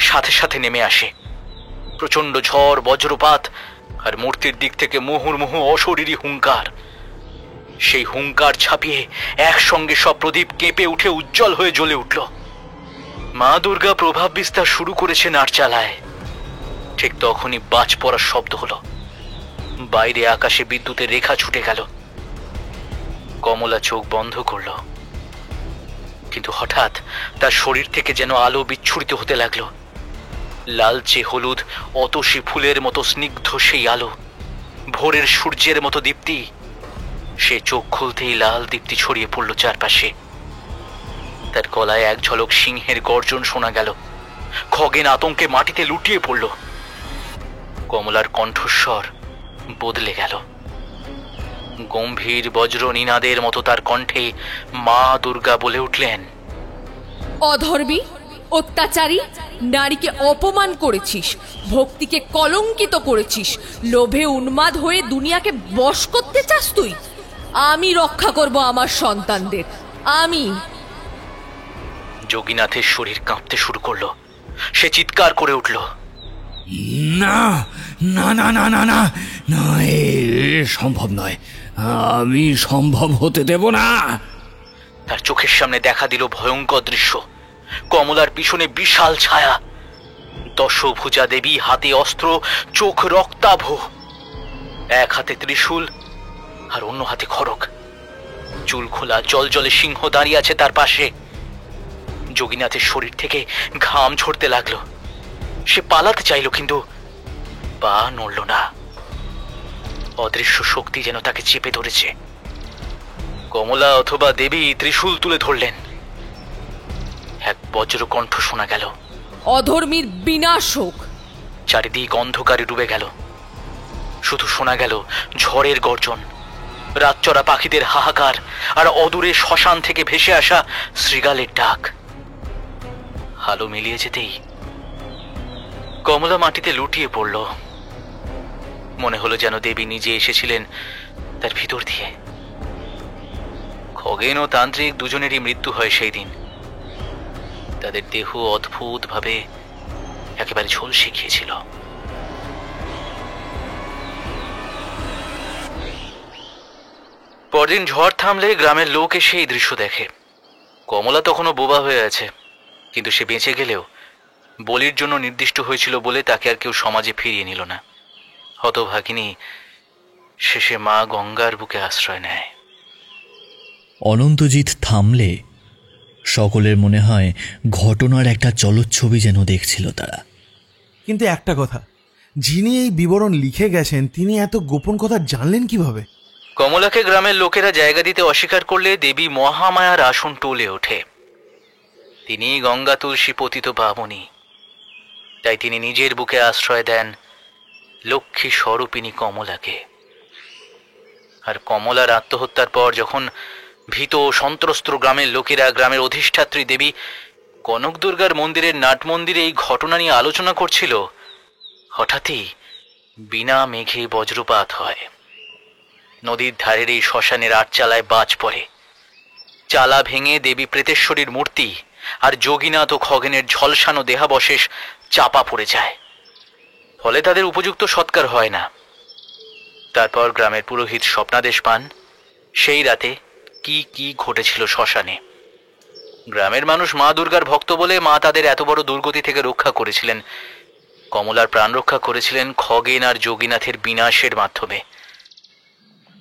সাথে সাথে নেমে আসে। প্রচন্ড ঝড়, বজ্রপাত, আর মূর্তির দিক থেকে মুহুর্মুহু অশরীরী হুঙ্কার। সেই হুঙ্কার ছাপিয়ে একসঙ্গে সব প্রদীপ কেঁপে উঠে উজ্জ্বল হয়ে জ্বলে উঠল। মা দুর্গা প্রভাব বিস্তার শুরু করেছেন আটচালায়। ঠিক তখনই বাজ পড়ার শব্দ হলো। বাইরে আকাশে বিদ্যুতের রেখা ছুটে গেল। কমলা চোখ বন্ধ করল, কিন্তু হঠাৎ তার শরীর থেকে যেন আলো বিচ্ছুরিত হতে লাগলো। লালচে হলুদ অতসী ফুলের মতো স্নিগ্ধ সেই আলো, ভোরের সূর্যের মতো দীপ্তি। সে চোখ খুলতেই লাল দীপ্তি ছড়িয়ে পড়ল চারপাশে। তার গলায় এক ঝলক সিংহের গর্জন শোনা গেল। খগেন আতঙ্কে মাটিতে লুটিয়ে পড়ল। কমলার কণ্ঠস্বর বদলে গেল। গম্ভীর বজ্র নিনাদের মতো তার কণ্ঠে মা দুর্গা বলে উঠলেন, অধর্মী, অত্যাচারী, নারীকে অপমান করেছিস, ভক্তিকে কলঙ্কিত করেছিস, লোভে উন্মাদ হয়ে দুনিয়াকে বশ করতে চাস তুই। আমি রক্ষা করব আমার সন্তানদের, আমি। যোগীনাথের শরীর কাঁপতে শুরু করলো। সে চিৎকার করে উঠল, না না না না না না না, এ সম্ভব নয়, আমি সম্ভব হতে দেব না। তার চোখের সামনে দেখা দিল ভয়ঙ্কর দৃশ্য। কমলার পিছনে বিশাল ছায়া, দশভুজা দেবী, হাতে অস্ত্র, চোখ রক্তাভ, এক হাতে ত্রিশূল আর অন্য হাতে খড়গ। চুল খোলা জলজলে সিংহ দাঁড়িয়ে আছে তার পাশে। যোগীনাথের শরীর থেকে ঘাম ঝরতে লাগলো। সে পালাতে চাইল, কিন্তু পা নড়ল না। অদৃশ্য শক্তি যেন তাকে চেপে ধরেছে। কমলা অথবা দেবী ত্রিশূল তুলে ধরলেন। এক বজ্র কণ্ঠ শোনা গেল, অধর্মীর বিনাশ হোক। চারিদিক অন্ধকারে ডুবে গেল। শুধু শোনা গেল ঝড়ের গর্জন, রাতচরা পাখিদের হাহাকার, আর অদূরে শ্মশান থেকে ভেসে আসা শৃগালের ডাক। আলো মিলিয়ে যেতেই কমলা মাটিতে লুটিয়ে পড়ল। মনে হলো যেন দেবী নিজে এসেছিলেন তার ভিতর দিয়ে। খগেন ও তান্ত্রিক দুজনেরই মৃত্যু হয় সেই দিন। তাদের দেহ অদ্ভুত ভাবে একেবারে ঝলসে গিয়েছিল। পরদিন ঝড় থামলে গ্রামের লোক এসে এই দৃশ্য দেখে। কমলা তখনও বোবা হয়ে আছে, কিন্তু সে বেঁচে গেলেও বলির জন্য নির্দিষ্ট হয়েছিল বলে তাকে আর কেউ সমাজে ফিরিয়ে নিল না। হতভাগিনী শেষে মা গঙ্গার বুকে আশ্রয় নেয়। অনন্তজিৎ থামলে সকলের মনে হয় ঘটনার একটা চলচ্ছবি যেন দেখছিল তারা। কিন্তু একটা কথা, যিনি এই বিবরণ লিখে গেছেন তিনি এত গোপন কথা জানলেন কিভাবে? কমলাকে গ্রামের লোকেরা জায়গা দিতে অস্বীকার করলে দেবী মহামায়ার আসন টলে ওঠে। তিনি গঙ্গা তুলসী পতিত পাবনী, তাই তিনি নিজের বুকে আশ্রয় দেন লক্ষ্মী স্বরূপিণী কমলাকে। আর কমলার আত্মহত্যার পর যখন ভীত ও সন্ত্রস্ত গ্রামের লোকেরা গ্রামের অধিষ্ঠাত্রী দেবী কনক দুর্গার মন্দিরের নাট মন্দিরে এই ঘটনা নিয়ে আলোচনা করছিল, হঠাৎই বিনা মেঘে বজ্রপাত হয়। নদীর ধারের এই শ্মশানের আটচালায় বাজ পড়ে। চালা ভেঙে দেবী প্রেতেশ্বরীর মূর্তি আর যোগীনাথ ও খগেনের ঝলসানো দেহাবশেষ চাপা পড়ে যায়। ফলে তাদের উপযুক্ত সৎকার হয় না। তারপর গ্রামের পুরোহিত স্বপ্নাদেশ পান সেই রাতে কি কি ঘটেছিল শ্মশানে। গ্রামের মানুষ মা দুর্গার ভক্ত বলে মা তাদের এত বড় দুর্গতি থেকে রক্ষা করেছিলেন। কমলার প্রাণ রক্ষা করেছিলেন খগেন আর যোগীনাথের বিনাশের মাধ্যমে।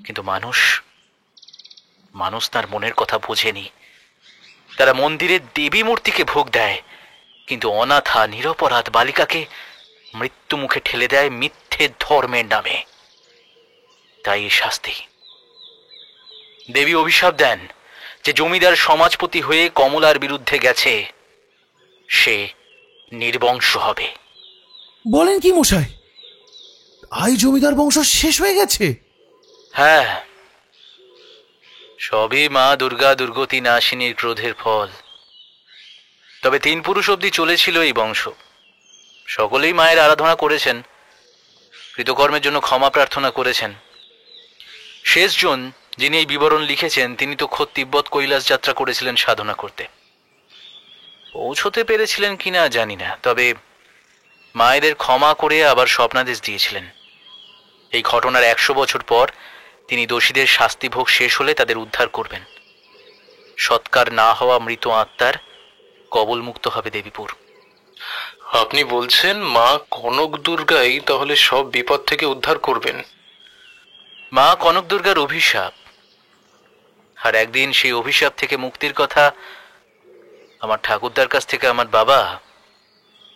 কিন্তু মানুষ তার মনের কথা বোঝেনি। তারা মন্দিরের দেবী মূর্তিকে ভোগ দেয়, কিন্তু অনাথা নিরপরাধ বালিকাকে মৃত্যু মুখে ঠেলে দেয় মিথ্যে ধর্মের নামে। তাই এই শাস্তি। দেবী অভিশাপ দেন যে জমিদার সমাজপতি হয়ে কমলার বিরুদ্ধে গেছে সে নির্বংশ হবে। বলেন কি মশাই, আই জমিদার বংশ শেষ হয়ে গেছে? হ্যাঁ, সবই মা দুর্গা দুর্গতি নাশিনীর ক্রোধের ফল। তবে 3 পুরুষ অবধি চলেছিল এই বংশ। সকলেই মায়ের আরাধনা করেছেন, কৃতকর্মের জন্য ক্ষমা প্রার্থনা করেছেন। শেষজন যিনি এই বিবরণ লিখেছেন তিনি তো খোদ তিব্বত কৈলাস যাত্রা করেছিলেন সাধনা করতে। পৌঁছতে পেরেছিলেন কিনা জানি না, তবে মায়েদের ক্ষমা করে আবার স্বপ্নাদেশ দিয়েছিলেন। এই ঘটনার 100 বছর পর তিনি দোষীদের শাস্তিভোগ শেষ হলে তাদের উদ্ধার করবেন। সৎকার না হওয়া মৃত আত্মার কবলমুক্ত হবে দেবীপুর। আপনি বলছেন মা কনক দুর্গাই তাহলে সব বিপদ থেকে উদ্ধার করবেন? মা কনক দুর্গার অভিশাপ, আর একদিন সেই অভিশাপ থেকে মুক্তির কথা আমার ঠাকুরদার কাছ থেকে আমার বাবা,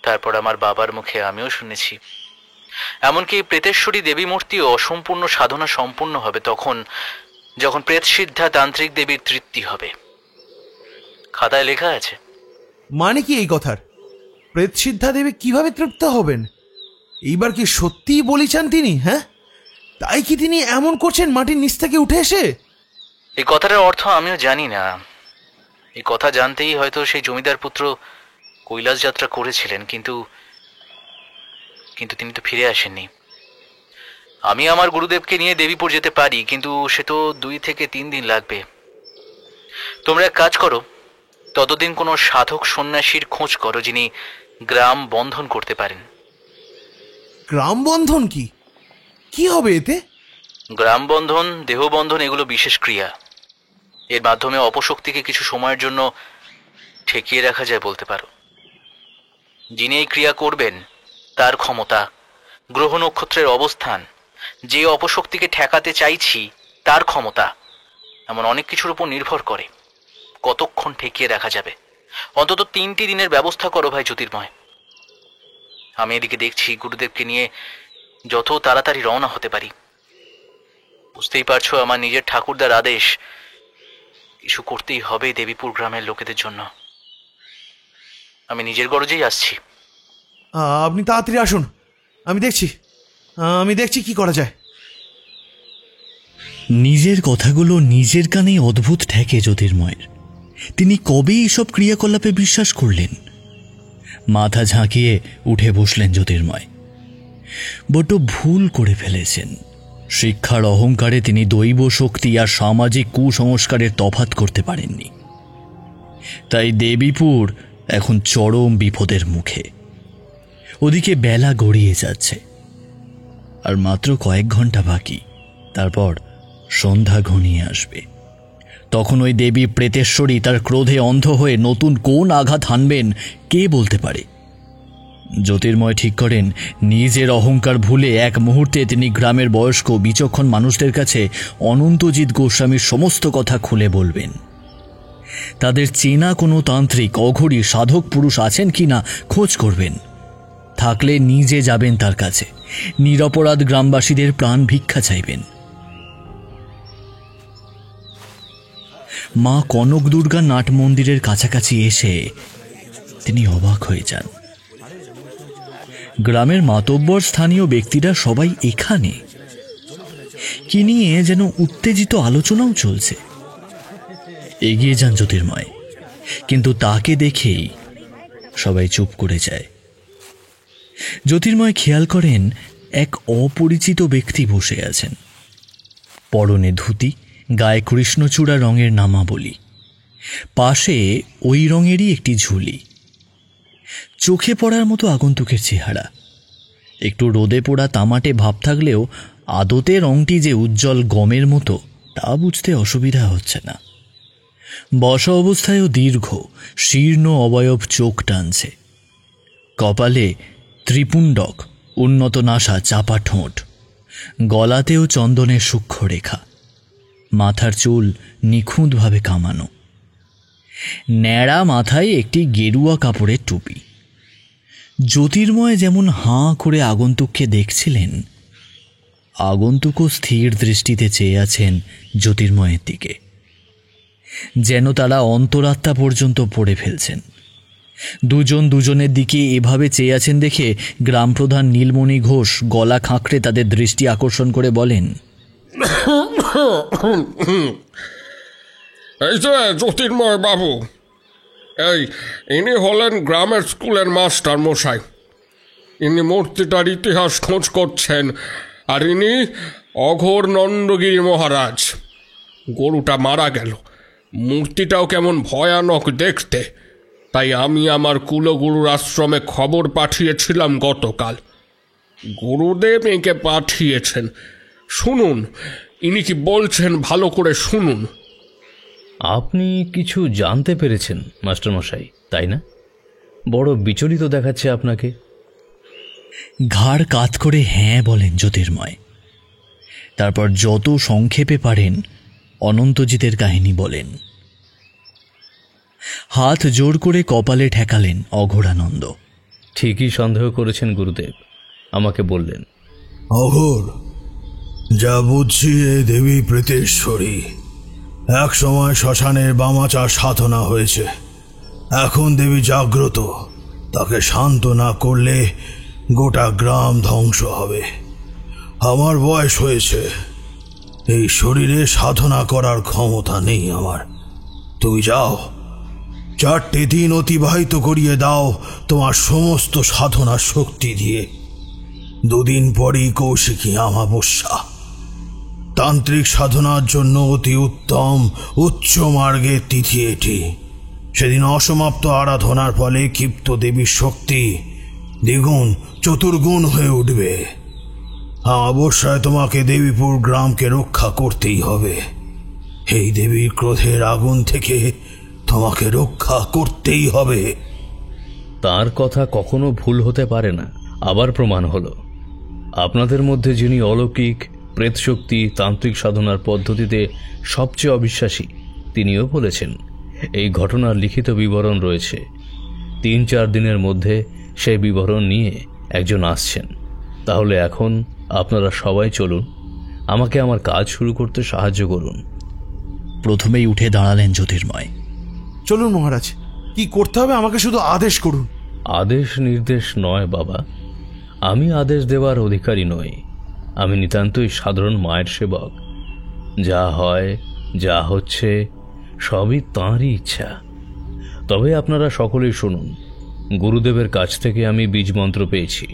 তারপর আমার বাবার মুখে আমিও শুনেছি। এমনকি প্রেতেশ্বরী দেবী মূর্তিও অসম্পূর্ণ সাধনা সম্পূর্ণ হবে যখন প্রেতসিদ্ধা তান্ত্রিক দেবীর তৃপ্তি হবে। খাতায় লেখা আছে। মানে কি এই কথার? প্রেতসিদ্ধা দেবী কিভাবে তৃপ্ত হবেন? এইবার কি সত্যিই বলিছেন তিনি? হ্যাঁ, তাই কি তিনি এমন করছেন মাটির নিচ থেকে উঠে এসে? এই কথাটার অর্থ আমিও জানি না। এই কথা জানতেই হয়তো সেই জমিদার পুত্র কৈলাস যাত্রা করেছিলেন, কিন্তু তিনি তো ফিরে আসেননি। আমি আমার গুরুদেবকে নিয়ে দেবীপুর যেতে পারি, কিন্তু সে তো 2 থেকে 3 দিন লাগবে। তোমরা এক কাজ করো, ততদিন কোনো সাধক সন্ন্যাসীর খোঁজ করো যিনি গ্রাম বন্ধন করতে পারেন। গ্রাম বন্ধন কি হবে এতে? গ্রাম বন্ধন, দেহবন্ধন এগুলো বিশেষ ক্রিয়া। এর মাধ্যমে অপশক্তিকে কিছু সময়ের জন্য ঠেকিয়ে রাখা যায় বলতে পারো। যিনি এই ক্রিয়া করবেন তার ক্ষমতা, গ্রহ নক্ষত্রের অবস্থান, যে অপশক্তিকে ঠেকাতে চাইছি তার ক্ষমতা, এমন অনেক কিছুর উপর নির্ভর করে কতক্ষণ ঠেকিয়ে রাখা যাবে। অন্তত 3টি দিনের ব্যবস্থা করো ভাই জ্যোতির্ময়। আমি এদিকে দেখছি গুরুদেবকে নিয়ে যত তাড়াতাড়ি রওনা হতে পারি। বুঝতেই পারছো আমার নিজের ঠাকুরদার আদেশ, কিছু করতেই হবে দেবীপুর গ্রামের লোকেদের জন্য। আমি নিজের গরজেই আসছি। আপনি তাড়াতাড়ি আসুন, আমি দেখছি কি করা যায়। নিজের কথাগুলো নিজের কানেই অদ্ভুত ঠেকে জ্যোতির্ময়ের। তিনি কবে এইসব ক্রিয়াকলাপে বিশ্বাস করলেন? মাথা ঝাঁকিয়ে উঠে বসলেন জ্যোতির্ময়। বড্ড ভুল করে ফেলেছেন। শিক্ষার অহংকারে তিনি দৈব শক্তি আর সামাজিক কুসংস্কারের তফাৎ করতে পারেননি। তাই দেবীপুর এখন চরম বিপদের মুখে। ওদিকে বেলা গড়িয়ে যাচ্ছে, আর মাত্র কয়েক ঘন্টা বাকি, তারপর সন্ধ্যা ঘনিয়ে আসবে। তখন ওই দেবী প্রেতেশ্বরী তার ক্রোধে অন্ধ হয়ে নতুন কোন আঘাত হানবেন কে বলতে পারে। জ্যোতির্ময় ঠিক করেন নিজের অহংকার ভুলে এক মুহূর্তে তিনি গ্রামের বয়স্ক বিচক্ষণ মানুষদের কাছে অনন্তজিৎ গোস্বামীর সমস্ত কথা খুলে বলবেন। তাদের চেনা কোনো তান্ত্রিক অঘরী সাধক পুরুষ আছেন কিনা খোঁজ করবেন। থাকলে নিজে যাবেন তার কাছে, নিরপরাধ গ্রামবাসীদের প্রাণ ভিক্ষা চাইবেন। মা কনক দুর্গা নাট মন্দিরের কাছাকাছি এসে তিনি অবাক হয়ে যান। গ্রামের মাতব্বর স্থানীয় ব্যক্তিরা সবাই এখানে, কি নিয়ে যেন উত্তেজিত আলোচনাও চলছে। এগিয়ে যান জ্যোতির্ময়, কিন্তু তাকে দেখেই সবাই চুপ করে যায়। জ্যোতির্ময় খেয়াল করেন এক অপরিচিত ব্যক্তি বসে আছেন, পরনে ধুতি, গায়ে কৃষ্ণচূড়া রঙের নামাবলী, পাশে ওই রঙেরই একটি ঝুলি। চোখে পড়ার মতো আগন্তুকের চেহারা, একটু রোদে পোড়া তামাটে ভাব থাকলেও আদতে রংটি যে উজ্জ্বল গমের মতো তা বুঝতে অসুবিধা হচ্ছে না। বসা অবস্থায়ও দীর্ঘ শীর্ণ অবয়ব চোখ টানছে, কপালে ত্রিপুণ্ডক, উন্নত নাসা, চাপা ঠোঁট, গলাতেও চন্দনের সূক্ষ্ম রেখা, মাথার চুল নিখুঁতভাবে কামানো, ন্যাড়া মাথায় একটি গেরুয়া কাপড়ের টুপি। জ্যোতির্ময় যেমন হাঁ করে আগন্তুককে দেখছিলেন, আগন্তুকও স্থির দৃষ্টিতে চেয়ে আছেন জ্যোতির্ময়ের দিকে, যেন তারা অন্তরাত্মা পর্যন্ত পড়ে ফেলছেন। দুজন দুজনের দিকে এভাবে চেয়ে আছেন দেখে গ্রামপ্রধান নীলমণি ঘোষ গলা খাঁকড়ে তাদের দৃষ্টি আকর্ষণ করে বলেন, এই যে জ্যোতির্ময় বাবু, ইনি হলেন গ্রামের স্কুলের মাস্টার মশাই। ইনি মূর্তিটার ইতিহাস খোঁজ করছেন, আর ইনি অঘোর নন্দগিরি মহারাজ। গরুটা মারা গেল, মূর্তিটাও কেমন ভয়ানক দেখতে, তাই আমি আমার কুলগুরুর আশ্রমে খবর পাঠিয়েছিলাম গতকাল। গুরুদেব এঁকে পাঠিয়েছেন, শুনুন ইনি কি বলছেন, ভালো করে শুনুন। আপনি কিছু জানতে পেরেছেন মাস্টারমশাই, তাই না? বড় বিচলিত দেখাচ্ছে আপনাকে। ঘাড় কাত করে হ্যাঁ বলেন জ্যোতির্ময়। তারপর যত সংক্ষেপে পারেন অনন্তজিতের কাহিনী বলেন। হাত জোর করে কপালে ঠেকালেন অঘোরানন্দ। ঠিকই সন্দেহ করেছেন গুরুদেব, আমাকে বললেন। অঘোর, যা বুঝছি এই দেবী প্রেতেশ্বরী এক সময় শ্মশানের বামাচার সাধনা হয়েছে। এখন দেবী জাগ্রত, তাকে শান্ত না করলে গোটা গ্রাম ধ্বংস হবে। আমার বয়স হয়েছে, এই শরীরে সাধনা করার ক্ষমতা নেই আমার। তুমি যাও, 4টে দিন অতিবাহিত করিয়ে দাও তোমার সমস্ত সাধনার শক্তি দিয়ে। 2 দিন পরেই কৌশিকী অমাবস্যা। তান্ত্রিক সাধনার জন্য অতি উত্তম উচ্চ মার্গের তিথি এটি। সেদিন অসমাপ্ত আরাধনার ফলে ক্ষিপ্ত দেবীর শক্তি দ্বিগুণ চতুর্গুণ হয়ে উঠবে। অবশ্যই তোমাকে দেবীপুর গ্রামকে রক্ষা করতেই হবে। এই দেবীর ক্রোধের আগুন থেকে তোমাকে রক্ষা করতেই হবে। তার কথা কখনো ভুল হতে পারে না। আবার প্রমাণ হলো আপনাদের মধ্যে যিনি অলৌকিক প্রেতশক্তি তান্ত্রিক সাধনার পদ্ধতিতে সবচেয়ে অবিশ্বাসী, তিনিও বলেছেন এই ঘটনার লিখিত বিবরণ রয়েছে। 3-4 দিনের মধ্যে সেই বিবরণ নিয়ে একজন আসছেন। তাহলে এখন আপনারা সবাই চলুন, আমাকে আমার কাজ শুরু করতে সাহায্য করুন। প্রথমেই উঠে দাঁড়ালেন জ্যোতির্ময়। চলুন মহারাজ, কি করতে হবে আমাকে শুধু আদেশ করুন। আদেশ নির্দেশ নয় বাবা, আমি আদেশ দেওয়ার অধিকারী নই। আমি নিতান্তই সাধারণ মায়ের সেবক। যা হয় যা হচ্ছে সবই তাঁরই ইচ্ছা। তবে আপনারা সকলেই শুনুন, গুরুদেবের কাছ থেকে আমি বীজ মন্ত্র পেয়েছি।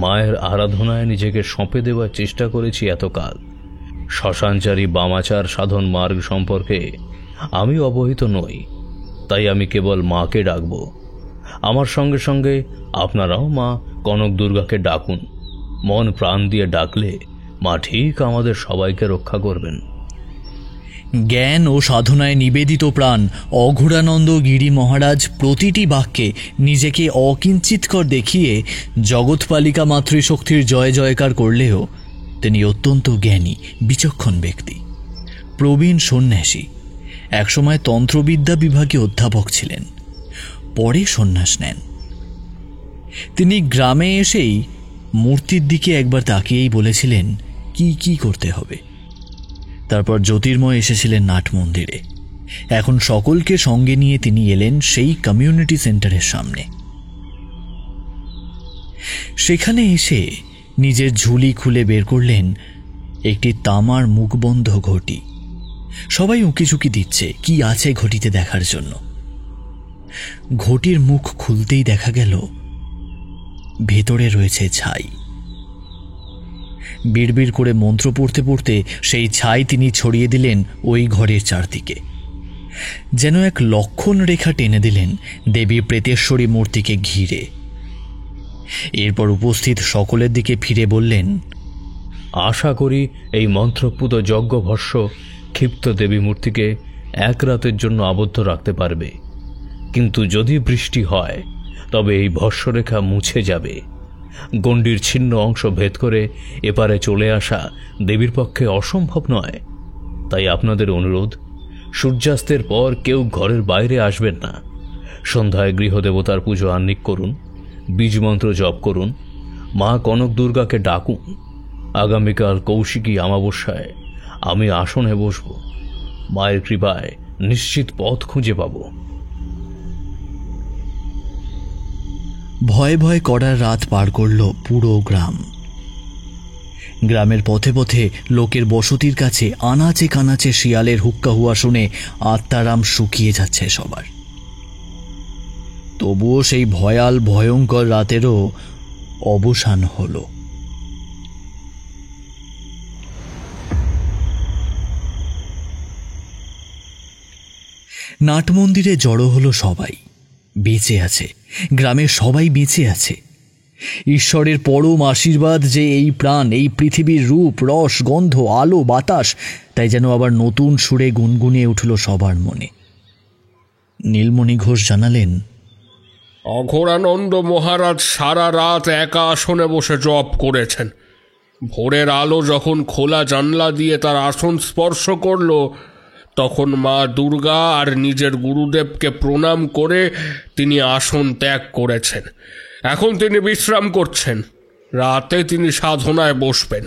মায়ের আরাধনায় নিজেকে সঁপে দেওয়ার চেষ্টা করেছি এতকাল। শ্মশানচারী বামাচার সাধন মার্গ সম্পর্কে আমি অবহিত নই, তাই আমি কেবল মাকে ডাকব। আমার সঙ্গে সঙ্গে আপনারাও মা কনক দুর্গাকে ডাকুন। মন প্রাণ দিয়ে ডাকলে মা ঠিক আমাদের সবাইকে রক্ষা করবেন। জ্ঞান ও সাধনায় নিবেদিত প্রাণ অঘোরানন্দ গিরি মহারাজ প্রতিটি বাক্যে নিজেকে অকিঞ্চিৎকর দেখিয়ে জগৎপালিকা মাতৃশক্তির জয় জয়কার করলেও তিনি অত্যন্ত জ্ঞানী বিচক্ষণ ব্যক্তি, প্রবীণ সন্ন্যাসী, একসময় তন্ত্রবিদ্যা বিভাগে অধ্যাপক ছিলেন, পরে সন্ন্যাস নেন। তিনি গ্রামে এসেই মূর্তির দিকে একবার তাকিয়েই বলেছিলেন কি কি করতে হবে। তারপর জ্যোতির্ময় এসেছিলেন নাট মন্দিরে। এখন সকলকে সঙ্গে নিয়ে তিনি এলেন সেই কমিউনিটি সেন্টারের সামনে। সেখানে এসে নিজের ঝুলি খুলে বের করলেন একটি তামার মুখবন্ধ ঘটি। সবাই উঁকিঝুঁকি দিচ্ছে কি আছে ঘটিতে দেখার জন্য। ঘটির মুখ খুলতেই দেখা গেল ভেতরে রয়েছে ছাই। বিড়বিড় করে মন্ত্র পড়তে পড়তে সেই ছাই তিনি ছড়িয়ে দিলেন ওই ঘরের চারদিকে। যেন এক লক্ষণ রেখা টেনে দিলেন দেবী প্রেতেশ্বরী মূর্তিকে ঘিরে। এরপর উপস্থিত সকলের দিকে ফিরে বললেন, আশা করি এই মন্ত্রপুত যজ্ঞভস্য ক্ষিপ্ত দেবী মূর্তিকে এক রাতের জন্য আবদ্ধ রাখতে পারবে, কিন্তু যদি বৃষ্টি হয় তবে এই ভস্যরেখা মুছে যাবে। গণ্ডির ছিন্ন অংশ ভেদ করে এপারে চলে আসা দেবীর পক্ষে অসম্ভব নয়। তাই আপনাদের অনুরোধ, সূর্যাস্তের পর কেউ ঘরের বাইরে আসবেন না। সন্ধ্যায় গৃহদেবতার পুজো আহ্নিক করুন, বীজমন্ত্র জপ করুন, মা কনক দুর্গাকে ডাকুন। আগামীকাল কৌশিকী অমাবস্যায় আমি আসনে বসব। মায়ের কৃপায় নিশ্চিত পথ খুঁজে পাব। ভয়ে ভয়ে কড়ার রাত পার করল পুরো গ্রাম। গ্রামের পথে পথে লোকের বসতির কাছে আনাচে কানাচে শিয়ালের হুক্কা হুয়া শুনে আত্মারাম শুকিয়ে যাচ্ছে সবার। তবুও সেই ভয়াল ভয়ঙ্কর রাতেরও অবসান হল। নাট মন্দিরে জড়ো হলো সবাই। বেঁচে আছে, গ্রামের সবাই বেঁচে আছে। ঈশ্বরের পরম আশীর্বাদ যে এই প্রাণ, এই পৃথিবীর রূপ, রস, গন্ধ, আলো, বাতাস, তাই যেন আবার নতুন সুরে গুনগুনিয়ে উঠল সবার মনে। নীলমণি ঘোষ জানালেন, অঘোরানন্দ মহারাজ সারা রাত একা আসনে বসে জপ করেছেন। ভোরের আলো যখন খোলা জানলা দিয়ে তার আসন স্পর্শ করল, তখন মা দুর্গা আর নিজের গুরুদেবকে প্রণাম করে তিনি আসন ত্যাগ করেছেন। এখন তিনি বিশ্রাম করছেন। রাতে তিনি সাধনায় বসবেন।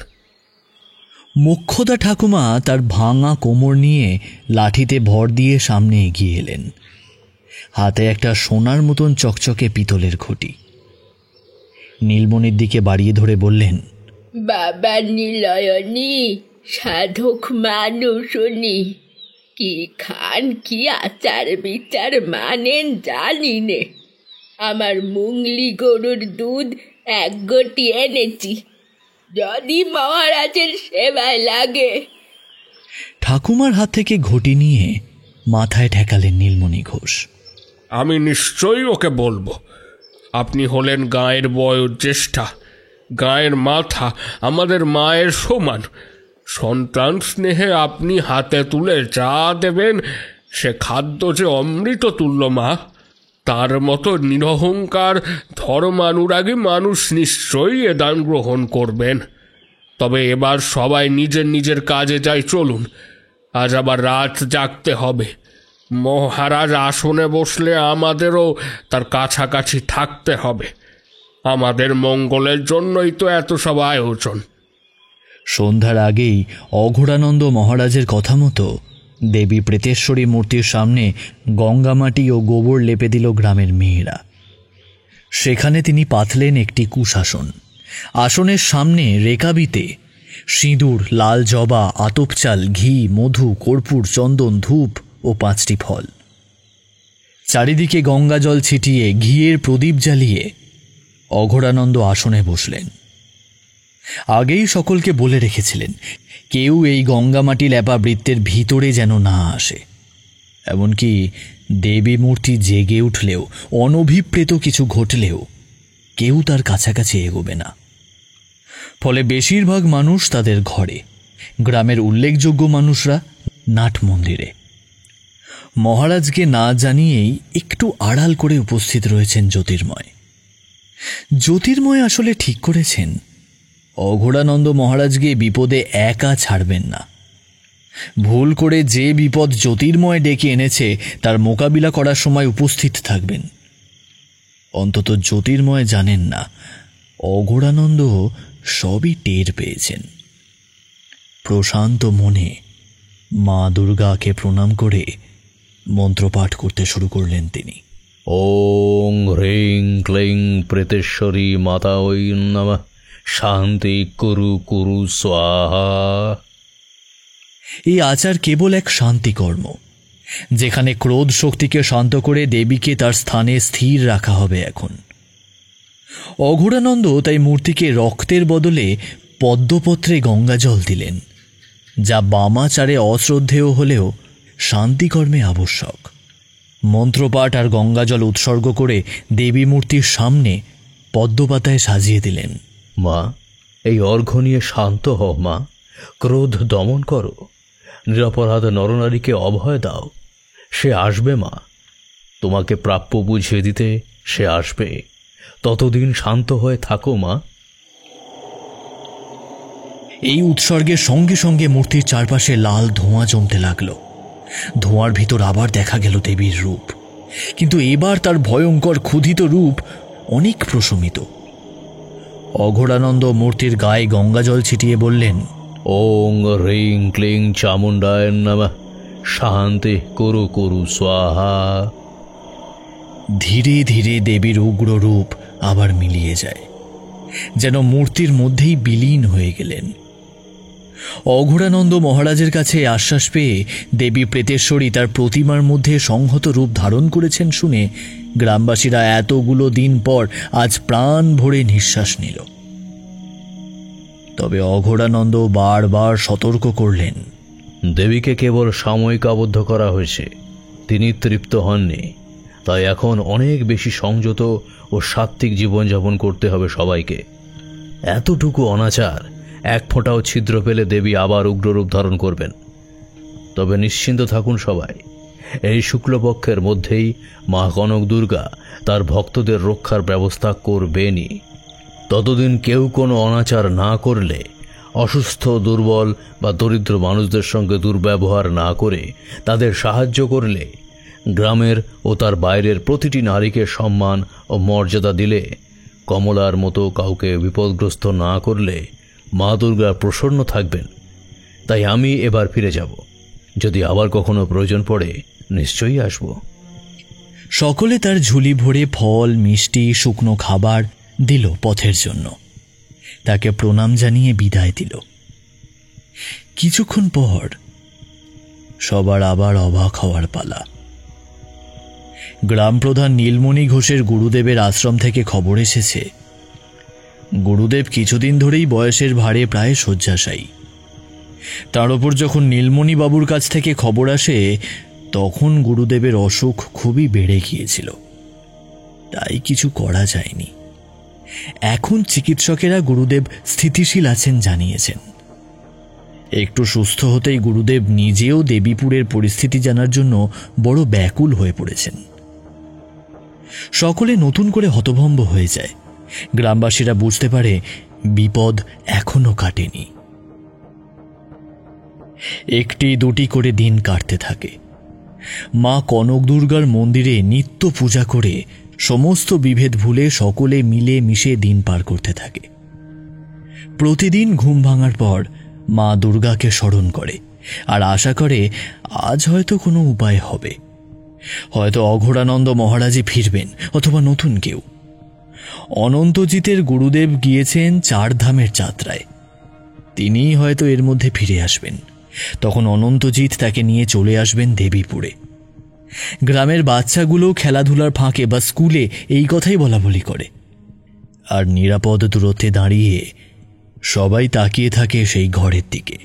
মোক্ষদা ঠাকুমা তার ভাঙা কোমর নিয়ে লাঠিতে ভর দিয়ে সামনে এগিয়ে এলেন। হাতে একটা সোনার মতন চকচকে পিতলের ঘটি। নীলমণির দিকে বাড়িয়ে ধরে বললেন, বাবা নীলয়নী সাধক মানুষ উনি, কি খান কি আচার বিচার মানেন জানি নে। আমার মুংলি গরুর দুধ এক গটি এনেছি, যদি মহারাজের সেবায় লাগে। ঠাকুমার হাত থেকে ঘটি নিয়ে মাথায় ঠেকালেন নীলমণি ঘোষ। আমি নিশ্চয়ই ওকে বলবো। আপনি হলেন গায়ের বয়োজ্যেষ্ঠা, গায়ের মাথা, আমাদের মায়ের সমান। সন্তান স্নেহে আপনি হাতে তুলে যা দেবেন সে খাদ্য যে অমৃত তুল্য মা। তার মতো নিরহংকার ধর্মানুরাগী মানুষ নিশ্চয়ই এ দান গ্রহণ করবেন। তবে এবার সবাই নিজের নিজের কাজে যাই, চলুন। আজ আবার রাত জাগতে হবে। মহারাজ আসনে বসলে আমাদেরও তার কাছাকাছি থাকতে হবে। আমাদের মঙ্গলের জন্যই তো এত সব আয়োজন। সন্ধ্যার আগেই অঘোরানন্দ মহারাজের কথা মতো দেবী প্রেতেশ্বরী মূর্তির সামনে গঙ্গামাটি ও গোবর লেপে দিল গ্রামের মেয়েরা। সেখানে তিনি পাতলেন একটি কুশাসন। আসনের সামনে রেকাবিতে সিঁদুর, লাল জবা, আতপ চাল, ঘি, মধু, কর্পূর, চন্দন, ধূপ ও 5টি ফল। চারিদিকে গঙ্গা জল ছিটিয়ে ঘিয়ের প্রদীপ জ্বালিয়ে অঘোরানন্দ আসনে বসলেন। আগেই সকলকে বলে রেখেছিলেন কেউ এই গঙ্গামাটি লেপা বৃত্তের ভিতরে যেন না আসে। এমনকি দেবী মূর্তি জেগে উঠলেও, অনভিপ্রেত কিছু ঘটলেও কেউ তার কাছাকাছি এগোবে না। ফলে বেশিরভাগ মানুষ তাদের ঘরে, গ্রামের উল্লেখযোগ্য মানুষরা নাট মন্দিরে। মহারাজকে না জানিয়েই একটু আড়াল করে উপস্থিত রয়েছেন জ্যোতির্ময়। জ্যোতির্ময় আসলে ঠিক করেছেন অঘোরানন্দ মহারাজকে বিপদে একা ছাড়বেন না। ভুল করে যে বিপদ জ্যোতির্ময় ডেকে এনেছে তার মোকাবিলা করার সময় উপস্থিত থাকবেন। অন্তত জ্যোতির্ময় জানেন না, অঘোরানন্দ সবই টের পেয়েছেন। প্রশান্ত মনে মা দুর্গাকে প্রণাম করে মন্ত্রপাঠ করতে শুরু করলেন তিনি। ওং হ্রিং ক্লিং প্রেতেশ্বরী মাতা ওই নমঃ শান্তি কুরু কুরু স্বাহা। এই আচার কেবল এক শান্তি কর্ম, যেখানে ক্রোধ শক্তিকে শান্ত করে দেবীকে তার স্থানে স্থির রাখা হবে। এখন অঘোরানন্দ তাই মূর্তিকে রক্তের বদলে পদ্মপত্রে গঙ্গাজল দিলেন, যা বামাচারে অশ্রদ্ধেয় হলেও শান্তিকর্মে আবশ্যক। মন্ত্রপাঠ আর গঙ্গাজল উৎসর্গ করে দেবী মূর্তির সামনে পদ্মপাতায় সাজিয়ে দিলেন। মা, এই অর্ঘ্য নিয়ে শান্ত হও মা, ক্রোধ দমন করো, নিরপরাধ নরনারীকে অভয় দাও। সে আসবে মা, তোমাকে প্রাপ্য বুঝিয়ে দিতে সে আসবে। ততদিন শান্ত হয়ে থাকো মা। এই উৎসর্গের সঙ্গে সঙ্গে মূর্তির চারপাশে লাল ধোঁয়া জমতে লাগলো। ধোঁয়ার ভিতর আবার দেখা গেল দেবীর রূপ, কিন্তু এবার তার ভয়ঙ্কর ক্ষুধিত রূপ অনেক প্রশমিত। অঘোরানন্দ মূর্তির গায়ে গঙ্গাজল ছিটিয়ে বললেন, ওং হ্রিং ক্লিং চামুণ্ডায় নমঃ শান্তি কুরু কুরু স্বাহা। ধীরে ধীরে দেবীর উগ্র রূপ আবার মিলিয়ে যায়, যেন মূর্তির মধ্যেই বিলীন হয়ে গেলেন। অঘোরানন্দ মহারাজের কাছে আশ্বাস পেয়ে দেবী প্রেতেশ্বরী তার প্রতিমার মধ্যে সংহত রূপ ধারণ করেছেন শুনে গ্রামবাসীরা এতগুলো দিন পর আজ প্রাণ ভরে নিঃশ্বাস নিল। তবে অঘোরানন্দ বারবার সতর্ক করলেন, দেবীকে কেবল সাময়িক আবদ্ধ করা হয়েছে, তিনি তৃপ্ত হননি। তাই এখন অনেক বেশি সংযত ও সাত্ত্বিক জীবনযাপন করতে হবে সবাইকে। এতটুকু অনাচার, এক ফোঁটাও ছিদ্র পেলে দেবী আবার উগ্ররূপ ধারণ করবেন। তবে নিশ্চিন্ত থাকুন সবাই, এই শুক্লপক্ষের মধ্যেই মা কনক দুর্গা তার ভক্তদের রক্ষার ব্যবস্থা করবেনই। ততদিন কেউ কোনো অনাচার না করলে, অসুস্থ, দুর্বল বা দরিদ্র মানুষদের সঙ্গে দুর্ব্যবহার না করে তাদের সাহায্য করলে, গ্রামের ও তার বাইরের প্রতিটি নারীকে সম্মান ও মর্যাদা দিলে, কমলার মতো কাউকে বিপদগ্রস্ত না করলে মা দুর্গা প্রসন্ন থাকবেন। তাই আমি এবার ফিরে যাব। যদি আবার কখনো প্রয়োজন পড়ে নিশ্চয়ই আসব। সকলে তার ঝুলি ভরে ফল, মিষ্টি, শুকনো খাবার দিল পথের জন্য। তাকে প্রণাম জানিয়ে বিদায় দিল। কিছুক্ষণ পর সবার আবার অবাক হওয়ার পালা। গ্রাম প্রধান নীলমণি ঘোষের গুরুদেবের আশ্রম থেকে খবর এসেছে, গুরুদেব কিছুদিন ধরেই বয়সের ভারে প্রায় শয্যাশায়ী। তার ওপর যখন নীলমণি বাবুর কাছ থেকে খবর আসে, তখন গুরুদেবের অসুখ খুবই বেড়ে গিয়েছিল। তাই কিছু করা যায়নি। এখন চিকিৎসকেরা গুরুদেব স্থিতিশীল আছেন জানিয়েছেন। একটু সুস্থ হতেই গুরুদেব নিজেও দেবীপুরের পরিস্থিতি জানার জন্য বড় ব্যাকুল হয়ে পড়েছেন। সকলে নতুন করে হতভম্ব হয়ে যায়। গ্রামবাসীরা বুঝতে পারে বিপদ এখনো কাটেনি। একটি দুটি করে দিন কাটতে থাকে। মা কনক দুর্গার মন্দিরে নিত্য পূজা করে সমস্ত বিভেদ ভুলে সকলে মিলে মিশে দিন পার করতে থাকে। প্রতিদিন ঘুম ভাঙার পর মা দুর্গাকে স্মরণ করে আর আশা করে আজ হয়তো কোনো উপায় হবে। হয়তো অঘোরানন্দ মহারাজই ফিরবেন, অথবা নতুন কেউ। অনন্তজিতের গুরুদেব গিয়েছেন 4 ধামের যাত্রায়। তিনিই হয়তো এর মধ্যে ফিরে আসবেন। তখন অনন্তজিৎ তাকে নিয়ে চলে আসবেন দেবীপুরে। গ্রামের বাচ্চাগুলো খেলাধুলার ফাঁকে বা স্কুলে এই কথাই বলা বলি করে। আর নিরাপদ দূরত্বে দাঁড়িয়ে সবাই তাকিয়ে থাকে সেই ঘরের দিকে।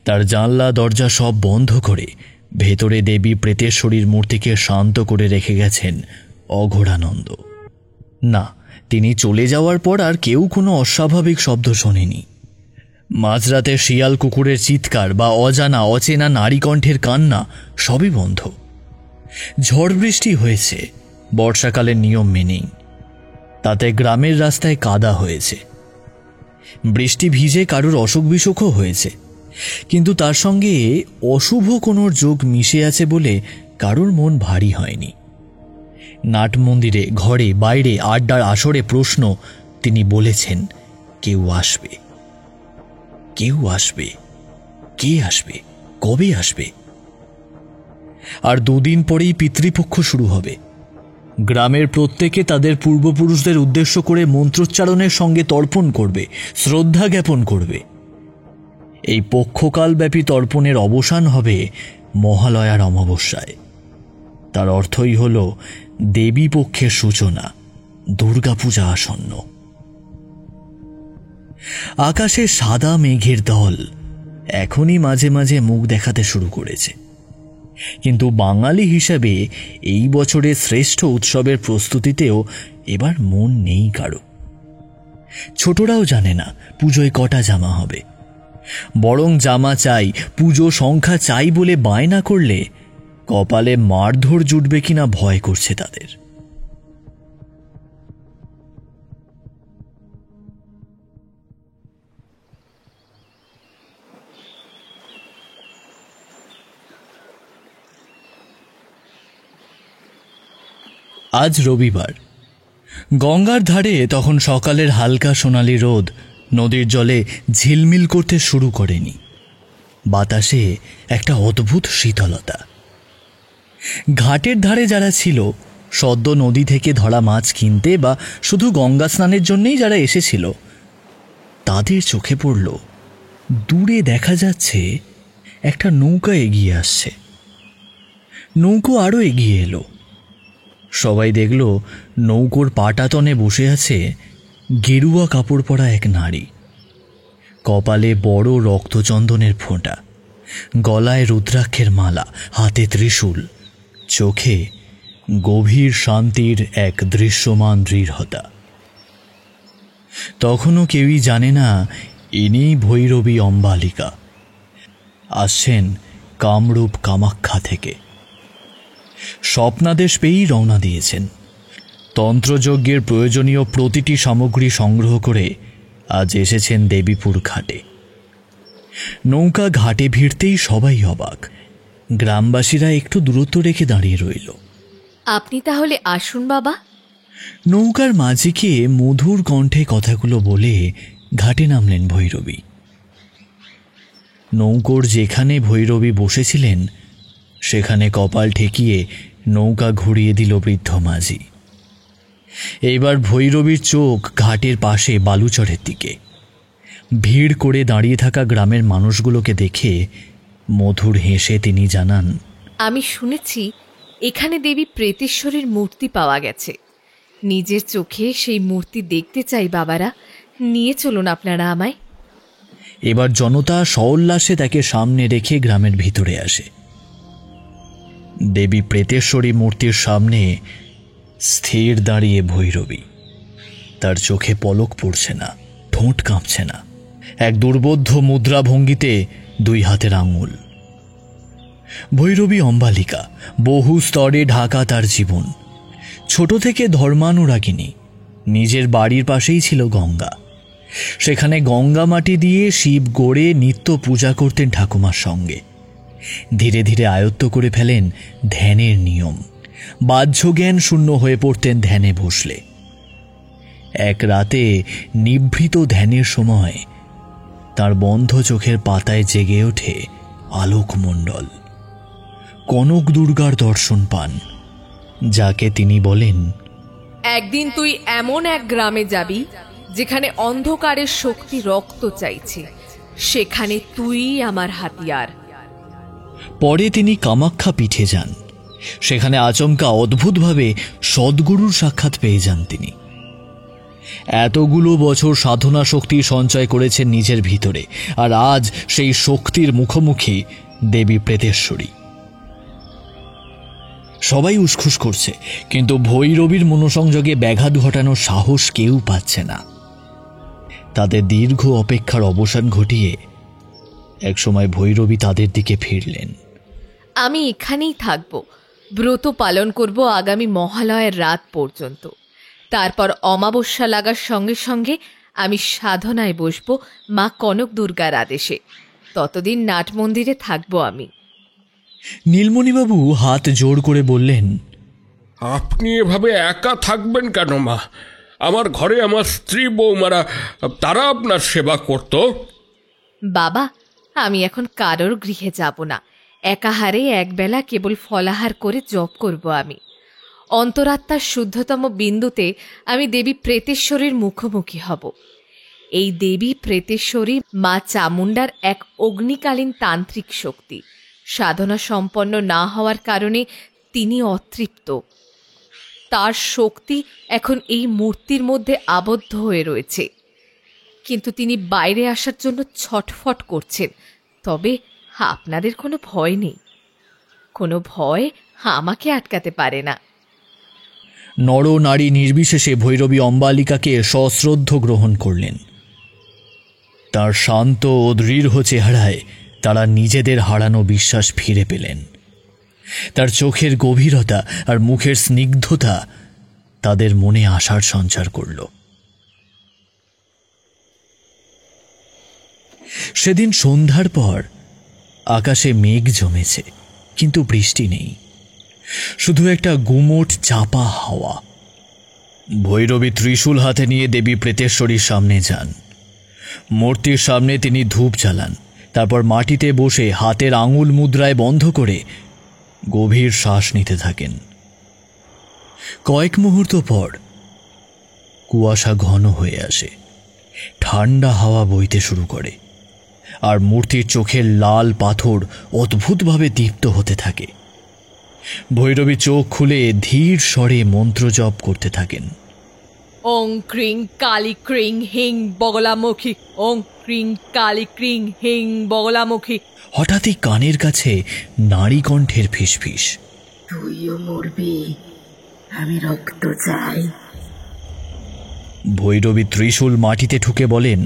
তার জানলা দরজা সব বন্ধ করে ভেতরে দেবী প্রেতেশ্বরীর মূর্তিকে শান্ত করে রেখে গেছেন অঘোরানন্দ। না, তিনি চলে যাওয়ার পর আর কেউ কোনো অস্বাভাবিক শব্দ শোনেনি। মাঝরাতে শিয়াল কুকুরের চিৎকার বা অজানা অচেনা নারী কণ্ঠের কান্না সবই বন্ধ। ঝড় বৃষ্টি হয়েছে বর্ষাকালের নিয়ম মেনেই। তাতে গ্রামের রাস্তায় কাদা হয়েছে। বৃষ্টি ভিজে কারোর অসুখ বিসুখও হয়েছে, কিন্তু তার সঙ্গে অশুভ কোনো যোগ মিশে আছে বলে কারোর মন ভারী হয়নি। নাট মন্দিরে, ঘরে, বাইরে, আড্ডার আসরে প্রশ্ন, তিনি বলেছেন কেউ আসবে, কেউ আসবে, কে আসবে, কবে আসবে? আর দুদিন পরেই পিতৃপক্ষ শুরু হবে। গ্রামের প্রত্যেকে তাদের পূর্বপুরুষদের উদ্দেশ্য করে মন্ত্রোচ্চারণের সঙ্গে তর্পণ করবে, শ্রদ্ধা জ্ঞাপন করবে। এই পক্ষকালব্যাপী তর্পণের অবসান হবে মহালয়ার অমাবস্যায়। তার অর্থই হল দেবী পক্ষের সূচনা, দুর্গাপূজা আসন্ন। আকাশে সাদা মেঘের দল এখনই মাঝে মাঝে মুখ দেখাতে শুরু করেছে, কিন্তু বাঙালি হিসাবে এই বছরের শ্রেষ্ঠ উৎসবের প্রস্তুতিতেও এবার মন নেই কারো। ছোটরাও জানে না পুজোয় কটা জামা হবে, বরং জামা চাই, পুজো সংখ্যা চাই বলে বায়না করলে কপালে মারধর জুটবে কিনা ভয় করছে তাদের। আজ রবিবার। গঙ্গার ধারে তখন সকালের হালকা সোনালি রোদ নদীর জলে ঝিলমিল করতে শুরু করেনি। বাতাসে একটা অদ্ভুত শীতলতা। ঘাটের ধারে যারা ছিল, সদ্য নদী থেকে ধরা মাছ কিনতে বা শুধু গঙ্গা স্নানের জন্যই যারা এসেছিল, তাদের চোখে পড়ল দূরে দেখা যাচ্ছে একটা নৌকা এগিয়ে আসছে। নৌকো আরও এগিয়ে এলো। সবাই দেখল নৌকোর পাটাতনে বসে আছে গেরুয়া কাপড় পরা এক নারী। কপালে বড় রক্তচন্দনের ফোঁটা, গলায় রুদ্রাক্ষের মালা, হাতে ত্রিশূল, চোখে গভীর শান্তির এক দৃশ্যমান দৃঢ়তা। তখনও কেউই জানে না ইনি ভৈরবী অম্বালিকা, আসছেন কামরূপ কামাখ্যা থেকে। স্বপ্নাদেশ পেয়েই রওনা দিয়েছেন। তন্ত্রযজ্ঞের প্রয়োজনীয় প্রতিটি সামগ্রী সংগ্রহ করে আজ এসেছেন দেবীপুর ঘাটে। নৌকা ঘাটে ভিড়তেই সবাই অবাক। গ্রামবাসীরা একটু দূরত্ব রেখে দাঁড়িয়ে রইল। আপনি তাহলে আসুন বাবা। নৌকার মাঝিকে মধুর কণ্ঠে কথাগুলো বলে ঘাটে নামলেন ভৈরবী। নৌকোর যেখানে ভৈরবী বসেছিলেন সেখানে কপাল ঠেকিয়ে নৌকা ঘুরিয়ে দিল বৃদ্ধ মাঝি। এইবার ভৈরবীর চোখ ঘাটের পাশে বালুচরের দিকে। ভিড় করে দাঁড়িয়ে থাকা গ্রামের মানুষগুলোকে দেখে মধুর হেসে তিনি জানান, আমি শুনেছি এখানে দেবী প্রেতেশ্বরীর মূর্তি পাওয়া গেছে। নিজের চোখে সেই মূর্তি দেখতে চাই বাবারা, নিয়ে চলুন আপনারা আমায়। এবার জনতা সউল্লাসে তাকে সামনে রেখে গ্রামের ভিতরে আসে। দেবী প্রেতেশ্বরী মূর্তির সামনে স্থির দাঁড়িয়ে ভৈরবী। তার চোখে পলক পড়ছে না, ঠোঁট কাঁপছে না, এক দুর্বোধ্য মুদ্রা ভঙ্গিতে দুই হাতের আঙুল। ভৈরবী অম্বালিকা, বহু স্তরে ঢাকা তার জীবন। ছোট থেকে ধর্মানুরাগিনী। নিজের বাড়ির পাশেই ছিল গঙ্গা। সেখানে গঙ্গা মাটি দিয়ে শিব গড়ে নিত্য পূজা করতেন ঠাকুমার সঙ্গে। ধীরে ধীরে আয়ত্ত করে ফেলেন ধ্যানের নিয়ম। বাহ্য জ্ঞান শূন্য হয়ে পড়তেন ধ্যানে বসলে। এক রাতে নিভৃত ধ্যানের সময় তার বন্ধ চোখের পাতায় জেগে ওঠে আলোকমণ্ডল। কনক দুর্গার দর্শন পান, যাকে তিনি বলেন, একদিন তুই এমন এক গ্রামে যাবি যেখানে অন্ধকারের শক্তি রক্ত চাইছে, সেখানে তুই আমার হাতিয়ার। পরে তিনি কামাখ্যা পীঠে যান। সেখানে আচমকা অদ্ভুতভাবে সদ্গুরুর সাক্ষাৎ পেয়ে যান তিনি। এতগুলো বছর সাধনা শক্তি সঞ্চয় করেছেন নিজের ভিতরে, আর আজ সেই শক্তির মুখোমুখি দেবী প্রেতেশ্বরী। সবাই উসখুস করছে, কিন্তু ভৈরবীর মনোসংযোগে ব্যাঘাত ঘটানোর সাহস কেউ পাচ্ছে না। তাদের দীর্ঘ অপেক্ষার অবসান ঘটিয়ে একসময় ভৈরবী তাদের দিকে ফিরলেন। আমি এখানেই থাকব, ব্রত পালন করব আগামী মহালয়ের রাত পর্যন্ত। তারপর অমাবস্যা লাগার সঙ্গে সঙ্গে আমি সাধনায় বসব মা কনক দুর্গার আদেশে। ততদিন নাট মন্দিরে থাকবো আমি। নীলমণিবাবু হাত জোড় করে বললেন, আপনি এভাবে একা থাকবেন কেন মা? আমার ঘরে আমার স্ত্রী বৌমারা, তারা আপনার সেবা করত। বাবা, আমি এখন কারোর গৃহে যাব না। একাহারে একবেলা কেবল ফলাহার করে জপ করব আমি। অন্তরাত্মার শুদ্ধতম বিন্দুতে আমি দেবী প্রেতেশ্বরীর মুখোমুখি হব। এই দেবী প্রেতেশ্বরী মা চামুণ্ডার এক অগ্নিকালীন তান্ত্রিক শক্তি। সাধনা সম্পন্ন না হওয়ার কারণে তিনি অতৃপ্ত। তার শক্তি এখন এই মূর্তির মধ্যে আবদ্ধ হয়ে রয়েছে, কিন্তু তিনি বাইরে আসার জন্য ছটফট করছেন। তবে আপনাদের কোনো ভয় নেই, কোনো ভয় আমাকে আটকাতে পারে না। নর নারী নির্বিশেষে ভৈরবী অম্বালিকাকে সশ্রদ্ধ গ্রহণ করলেন। তার শান্ত ও দৃঢ় চেহারায় তারা নিজেদের হারানো বিশ্বাস ফিরে পেলেন। তার চোখের গভীরতা আর মুখের স্নিগ্ধতা তাদের মনে আশার সঞ্চার করল। সেদিন সন্ধ্যার পর আকাশে মেঘ জমেছে, কিন্তু বৃষ্টি নেই, শুধু একটা গুমোট চাপা হাওয়া। ভৈরবী ত্রিশূল হাতে নিয়ে দেবী প্রেতেশ্বরীর সামনে যান। মূর্তির সামনে তিনি ধূপ জ্বালান, তারপর মাটিতে বসে হাতের আঙুল মুদ্রায় বন্ধ করে গভীর শ্বাস নিতে থাকেন। কয়েক মুহূর্ত পর কুয়াশা ঘন হয়ে আসে, ঠান্ডা হাওয়া বইতে শুরু করে, আর মূর্তির চোখের লাল পাথর অদ্ভুতভাবে দীপ্ত হতে থাকে। ভৈরবী চোখ খুলে ধীর স্বরে মন্ত্র জপ করতে থাকেন। ওং ক্রিং কালী ক্রিং হিং বগলামুখী, ওং ক্রিং কালী ক্রিং হিং বগলামুখী। হঠাৎই কানের কাছে নারী কণ্ঠের ফিসফিস, তুইও মরবি, আমি রক্ত চাই। ভৈরবী ত্রিশূল মাটিতে ঠুকে বলেন,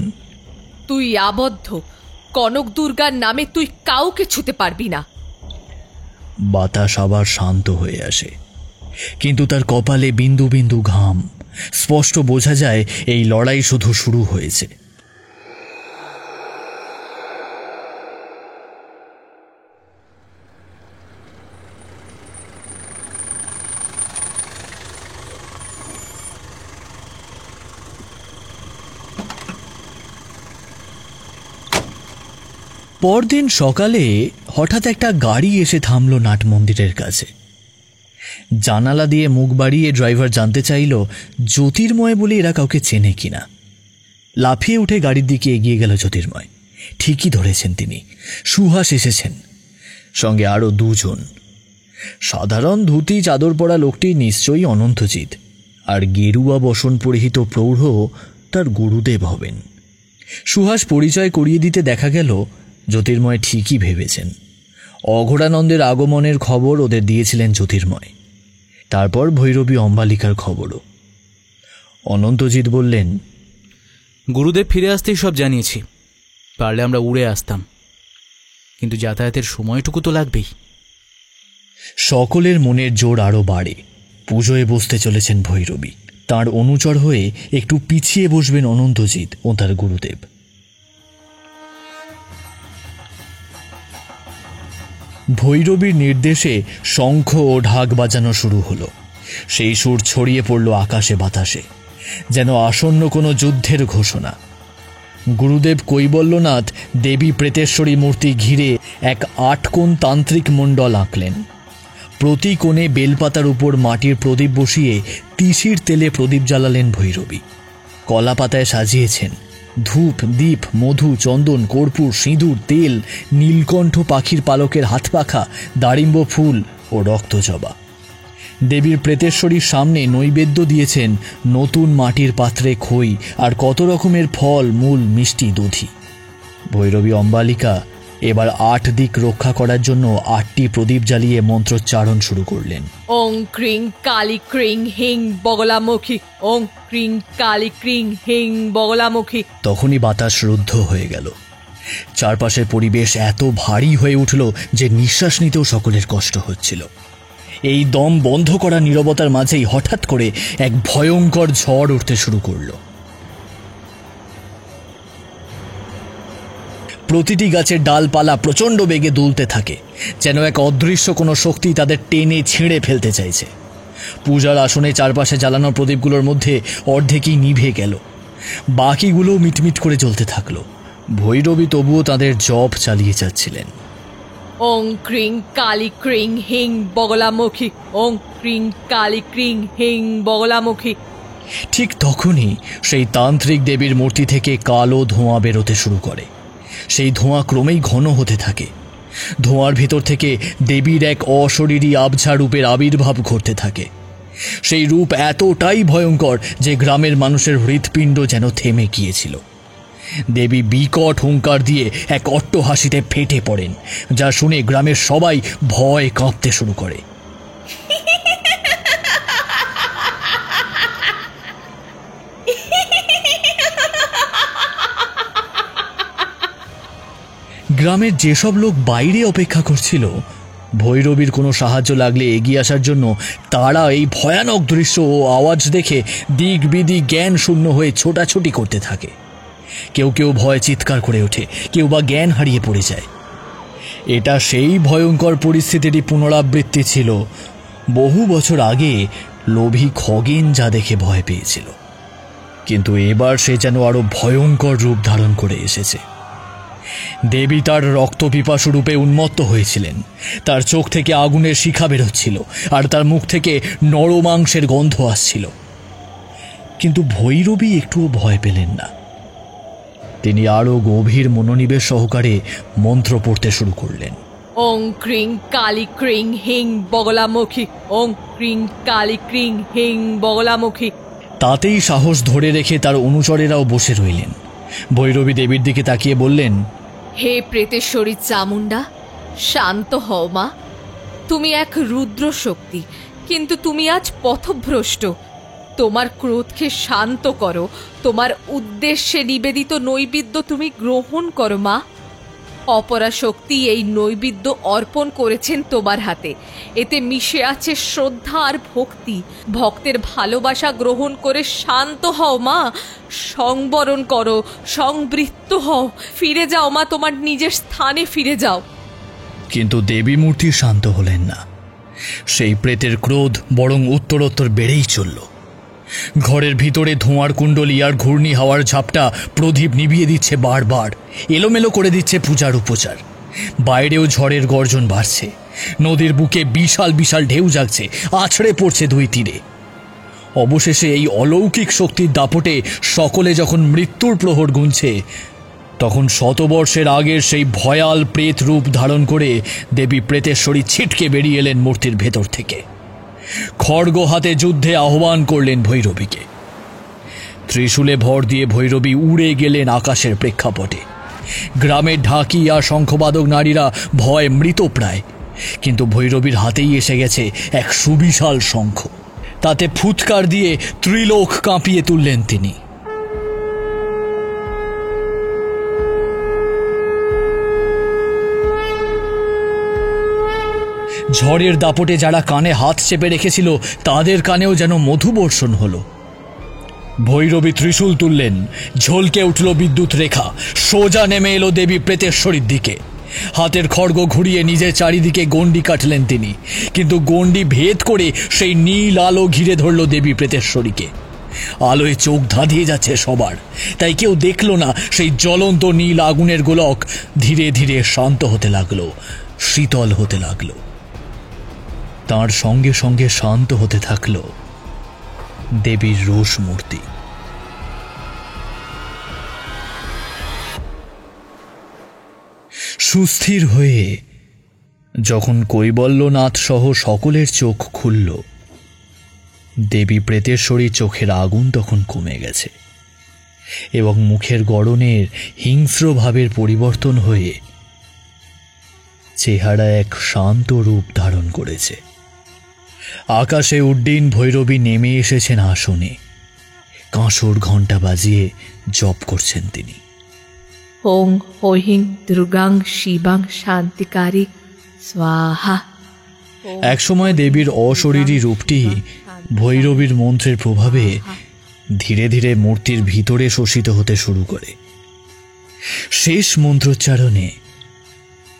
তুই আবদ্ধ, কনক দুর্গার নামে তুই কাউকে ছুতে পারবি না। বাতাস আবার শান্ত হয়ে আসে, কিন্তু তার কপালে বিন্দু বিন্দু ঘাম। স্পষ্ট বোঝা যায় এই লড়াই শুধু শুরু হয়েছে। পরদিন সকালে হঠাৎ একটা গাড়ি এসে থামল নাট মন্দিরের কাছে। জানালা দিয়ে মুখ বাড়িয়ে ড্রাইভার জানতে চাইল জ্যোতির্ময় বলে এরা কাউকে চেনে কিনা। লাফিয়ে উঠে গাড়ির দিকে এগিয়ে গেল জ্যোতির্ময়। ঠিকই ধরেছেন তিনি, সুহাস এসেছেন, সঙ্গে আরও দুজন। সাধারণ ধুতি চাদর পরা লোকটি নিশ্চয়ই অনন্তজিৎ, আর গেরুয়া বসন পরিহিত প্রৌঢ় তার গুরুদেব হবেন। সুহাস পরিচয় করিয়ে দিতে দেখা গেল জ্যোতির্ময় ঠিকই ভেবেছেন। অঘোরানন্দের আগমনের খবর ওদের দিয়েছিলেন জ্যোতির্ময়, তারপর ভৈরবী অম্বালিকার খবরও। অনন্তজিৎ বললেন, গুরুদেব ফিরে আসতেই সব জানিয়েছি, পারলে আমরা উড়ে আসতাম, কিন্তু যাতায়াতের সময়টুকু তো লাগবেই। সকলের মনের জোর আরও বাড়ে। পুজোয় বসতে চলেছেন ভৈরবী, তাঁর অনুচর হয়ে একটু পিছিয়ে বসবেন অনন্তজিৎ ও তার গুরুদেব। ভৈরবীর নির্দেশে শঙ্খ ও ঢাক বাজানো শুরু হলো। সেই সুর ছড়িয়ে পড়ল আকাশে বাতাসে, যেন আসন্ন কোনো যুদ্ধের ঘোষণা। গুরুদেব কৈবল্যনাথ দেবী প্রেতেশ্বরী মূর্তি ঘিরে এক ৮ কোণ তান্ত্রিক মণ্ডল আঁকলেন। প্রতি কোণে বেলপাতার উপর মাটির প্রদীপ বসিয়ে তিসির তেলে প্রদীপ জ্বালালেন ভৈরবী। কলা পাতায় সাজিয়েছেন ধূপ, দীপ, মধু, চন্দন, কর্পূর, সিঁদুর, তেল, নীলকণ্ঠ পাখির পালকের হাতপাখা, দাড়িম্ব ফুল ও রক্তজবা। দেবীর প্রেতেশ্বরীর সামনে নৈবেদ্য দিয়েছেন নতুন মাটির পাত্রে খই আর কত রকমের ফল, মূল, মিষ্টি, দধি। ভৈরবী অম্বালিকা এবার ৮ দিক রক্ষা করার জন্য ৮টি প্রদীপ জ্বালিয়ে মন্ত্রোচ্চারণ শুরু করলেন। ওং ক্রিং কালী ক্রিং হিং বগলামুখী, ওং ক্রিং কালী ক্রিং হিং বগলামুখী। তখনই বাতাস রুদ্ধ হয়ে গেল। চারপাশের পরিবেশ এত ভারী হয়ে উঠল যে নিঃশ্বাস নিতেও সকলের কষ্ট হচ্ছিল। এই দম বন্ধ করা নীরবতার মাঝেই হঠাৎ করে এক ভয়ঙ্কর ঝড় উঠতে শুরু করল। প্রতিটি গাছের ডালপালা প্রচণ্ড বেগে দুলতে থাকে, যেন এক অদৃশ্য কোনো শক্তি তাদের টেনে ছিঁড়ে ফেলতে চাইছে। পূজার আসনে চারপাশে জ্বালানো প্রদীপগুলোর মধ্যে অর্ধেকই নিভে গেল, বাকিগুলো মিটমিট করে জ্বলতে থাকলো। ভৈরবী তবুও তাদের জপ চালিয়ে যাচ্ছিলেন। ওং ক্রিং কালী ক্রিং হিং বগলামুখী, ওং ক্রিং কালী ক্রিং হিং বগলামুখী। ঠিক তখনই সেই তান্ত্রিক দেবীর মূর্তি থেকে কালো ধোঁয়া বেরোতে শুরু করে। সেই ধোঁয়া ক্রমেই ঘন হতে থাকে। ধোঁয়ার ভিতর থেকে দেবীর এক অশরীরী আবছা রূপের আবির্ভাব ঘটতে থাকে। সেই রূপ এতটাই ভয়ঙ্কর যে গ্রামের মানুষের হৃৎপিণ্ড যেন থেমে গিয়েছিল। দেবী বিকট হুঙ্কার দিয়ে এক অট্টহাসিতে ফেটে পড়েন, যা শুনে গ্রামের সবাই ভয় কাঁপতে শুরু করে। গ্রামের যেসব লোক বাইরে অপেক্ষা করছিল ভৈরবীর কোনো সাহায্য লাগলে এগিয়ে আসার জন্য, তারা এই ভয়ানক দৃশ্য ও আওয়াজ দেখে দিক বিদিক জ্ঞান শূন্য হয়ে ছোটাছুটি করতে থাকে। কেউ কেউ ভয়ে চিৎকার করে ওঠে, কেউ বা জ্ঞান হারিয়ে পড়ে যায়। এটা সেই ভয়ঙ্কর পরিস্থিতিরই পুনরাবৃত্তি ছিল বহু বছর আগে লোভী খগেন যা দেখে ভয় পেয়েছিল, কিন্তু এবার সে যেন আরো ভয়ঙ্কর রূপ ধারণ করে এসেছে। দেবী তার রক্তপিপাসু রূপে উন্মত্ত হয়েছিলেন। তার চোখ থেকে আগুনের শিখা বেরোচ্ছিল, আর তার মুখ থেকে নরমাংসের গন্ধ আসছিল। কিন্তু ভৈরবী একটুও ভয় পেলেন না। তিনি আরো গভীর মনোনিবেশ সহকারে মন্ত্র পড়তে শুরু করলেন। ওং ক্রিং কালী ক্রিং হিং বগলামুখী, ওং ক্রিং কালী ক্রিং হিং বগলামুখী। তাতেই সাহস ধরে রেখে তার অনুচরেরাও বসে রইলেন। ভৈরবী দেবীর দিকে তাকিয়ে বললেন, হে প্রেতেশ্বরী চামুন্ডা, শান্ত হও মা। তুমি এক রুদ্র শক্তি, কিন্তু তুমি আজ পথভ্রষ্ট। তোমার ক্রোধকে শান্ত করো, তোমার উদ্দেশ্যে নিবেদিত নৈবেদ্য তুমি গ্রহণ করো মা। অপরা শক্তি এই নৈবেদ্য অর্পণ করেছেন তোমার হাতে। এতে মিশে আছে শ্রদ্ধা আর ভক্তি। ভক্তের ভালোবাসা গ্রহণ করে শান্ত হও মা, সংবরণ করো, সংবৃত্ত হও। ফিরে যাও মা, তোমার নিজের স্থানে ফিরে যাও। কিন্তু দেবী মূর্তি শান্ত হলেন না। সেই প্রেতের ক্রোধ বরং উত্তরোত্তর বেড়েই চলল। ঘরের ভিতরে ধোঁয়ার কুণ্ডলী আর ঘূর্ণি হাওয়ার ঝাপটা প্রদীপ নিভিয়ে দিচ্ছে, বারবার এলোমেলো করে দিচ্ছে পূজার উপচার। বাইরেও ঝড়ের গর্জন বাড়ছে। নদীর বুকে বিশাল বিশাল ঢেউ জাগছে, আছড়ে পড়ছে দুই তীরে। অবশেষে এই অলৌকিক শক্তির দাপটে সকলে যখন মৃত্যুর প্রহর গুনছে, তখন শতবর্ষের আগের সেই ভয়াল প্রেত রূপ ধারণ করে দেবী প্রেতেশ্বরী ছিটকে বেরিয়ে এলেন মূর্তির ভেতর থেকে। খড়গ হাতে যুদ্ধে আহ্বান করলেন ভৈরবীকে। ত্রিশূলে ভর দিয়ে ভৈরবী উড়ে গেলেন আকাশের প্রেক্ষাপটে। গ্রামের ঢাকি আর শঙ্খবাদক নারীরা ভয় মৃতপ্রায়, কিন্তু ভৈরবীর হাতেই এসে গেছে এক সুবিশাল শঙ্খ। তাতে ফুৎকার দিয়ে ত্রিলোক কাঁপিয়ে তুললেন তিনি। ঝড়ের দাপটে যারা কানে হাত চেপে রেখেছিল তাদের কানেও যেন মধুবর্ষণ হলো। ভৈরবী ত্রিশূল তুললেন, ঝলকে উঠল বিদ্যুৎ রেখা, সোজা নেমে এলো দেবী প্রেতেশ্বরীর দিকে। হাতের খড়গ ঘুরিয়ে নিজের চারিদিকে গণ্ডি কাটলেন তিনি, কিন্তু গণ্ডি ভেদ করে সেই নীল আলো ঘিরে ধরল দেবী প্রেতেশ্বরীকে। আলোয় চোখ ধাঁধিয়ে যাচ্ছে সবার, তাই কেউ দেখল না সেই জ্বলন্ত নীল আগুনের গোলক ধীরে ধীরে শান্ত হতে লাগলো, শীতল হতে লাগলো। তার সঙ্গে সঙ্গে শান্ত হতে থাকল দেবীর রোষ মূর্তি। সুস্থির হয়ে যখন কৈবল্যনাথ সহ সকলের চোখ খুলল, দেবী প্রেতেশ্বরীর চোখের আগুন তখন কমে গেছে এবং মুখের গড়নের হিংস্র ভাবের পরিবর্তন হয়ে চেহারা এক শান্ত রূপ ধারণ করেছে। আকাশে উড্ডীন ভৈরবী নেমে এসেছেন আসনে। কাঁসর ঘণ্টা বাজিয়ে জপ করছেন তিনি। ওং হৈং দুর্গাং শিবাং শান্তিকারী স্বাহা। একসময় দেবীর অশরীরী রূপটি ভৈরবীর মন্ত্রের প্রভাবে ধীরে ধীরে মূর্তির ভিতরে শোষিত হতে শুরু করে। শেষ মন্ত্রোচ্চারণে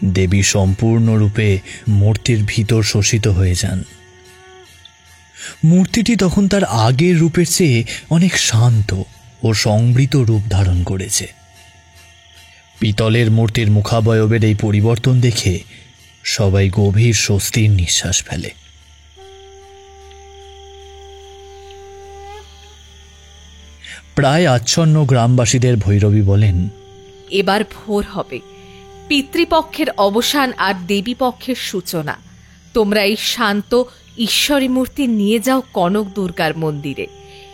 দেবী সম্পূর্ণরূপে মূর্তির ভিতর শোষিত হয়ে যান। মূর্তিটি তখন তার আগের রূপের চেয়ে অনেক শান্ত ও সংবৃত রূপ ধারণ করেছে। পিতলের মূর্তির মুখাবয়বের এই পরিবর্তন দেখে সবাই গভীর স্বস্তির নিঃশ্বাস ফেলে। প্রায় আচ্ছন্ন গ্রামবাসীদের ভৈরবী বলেন, এবার ভোর হবে, পিতৃপক্ষের অবসান আর দেবী পক্ষের সূচনা। তোমরা এই শান্ত ঈশ্বরী মূর্তি নিয়ে যাও কনক দুর্গার মন্দিরে।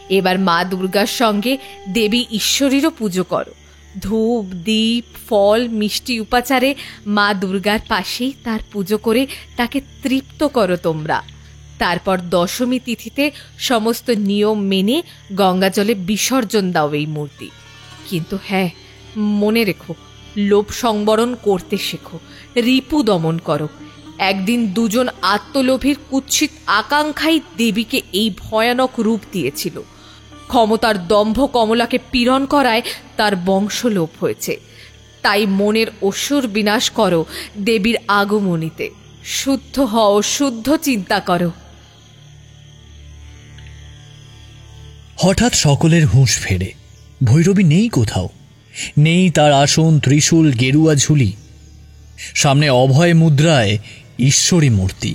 এবার মা দুর্গার সঙ্গে দেবী ঈশ্বরীরও পুজো করো। ধূপ, দীপ, ফল, মিষ্টি উপাচারে মা দুর্গার পাশেই তার পুজো করে তাকে তৃপ্ত করো তোমরা। তারপর দশমী তিথিতে সমস্ত নিয়ম মেনে গঙ্গাজলে বিসর্জন দাও এই মূর্তি। কিন্তু হ্যাঁ, মনে রেখো, লোভ সংবরণ করতে শেখো, রিপু দমন করো। একদিন দুজন আত্মলোভীর কুৎসিত আকাঙ্ক্ষাই দেবীকে এই ভয়ানক রূপ দিয়েছিল। ক্ষমতার দম্ভ কমলাকে পীড়ন করায় তার বংশলোপ হয়েছে। তাই মনের অসুর বিনাশ করো দেবীর আগমনীতে। শুদ্ধ হও, শুদ্ধ চিন্তা করো। হঠাৎ সকলের হুঁশ ফেরে। ভৈরবী নেই কোথাও, নেই তার আসন, ত্রিশূল, গেরুয়া ঝুলি। সামনে অভয় মুদ্রায় ঈশ্বরী মূর্তি।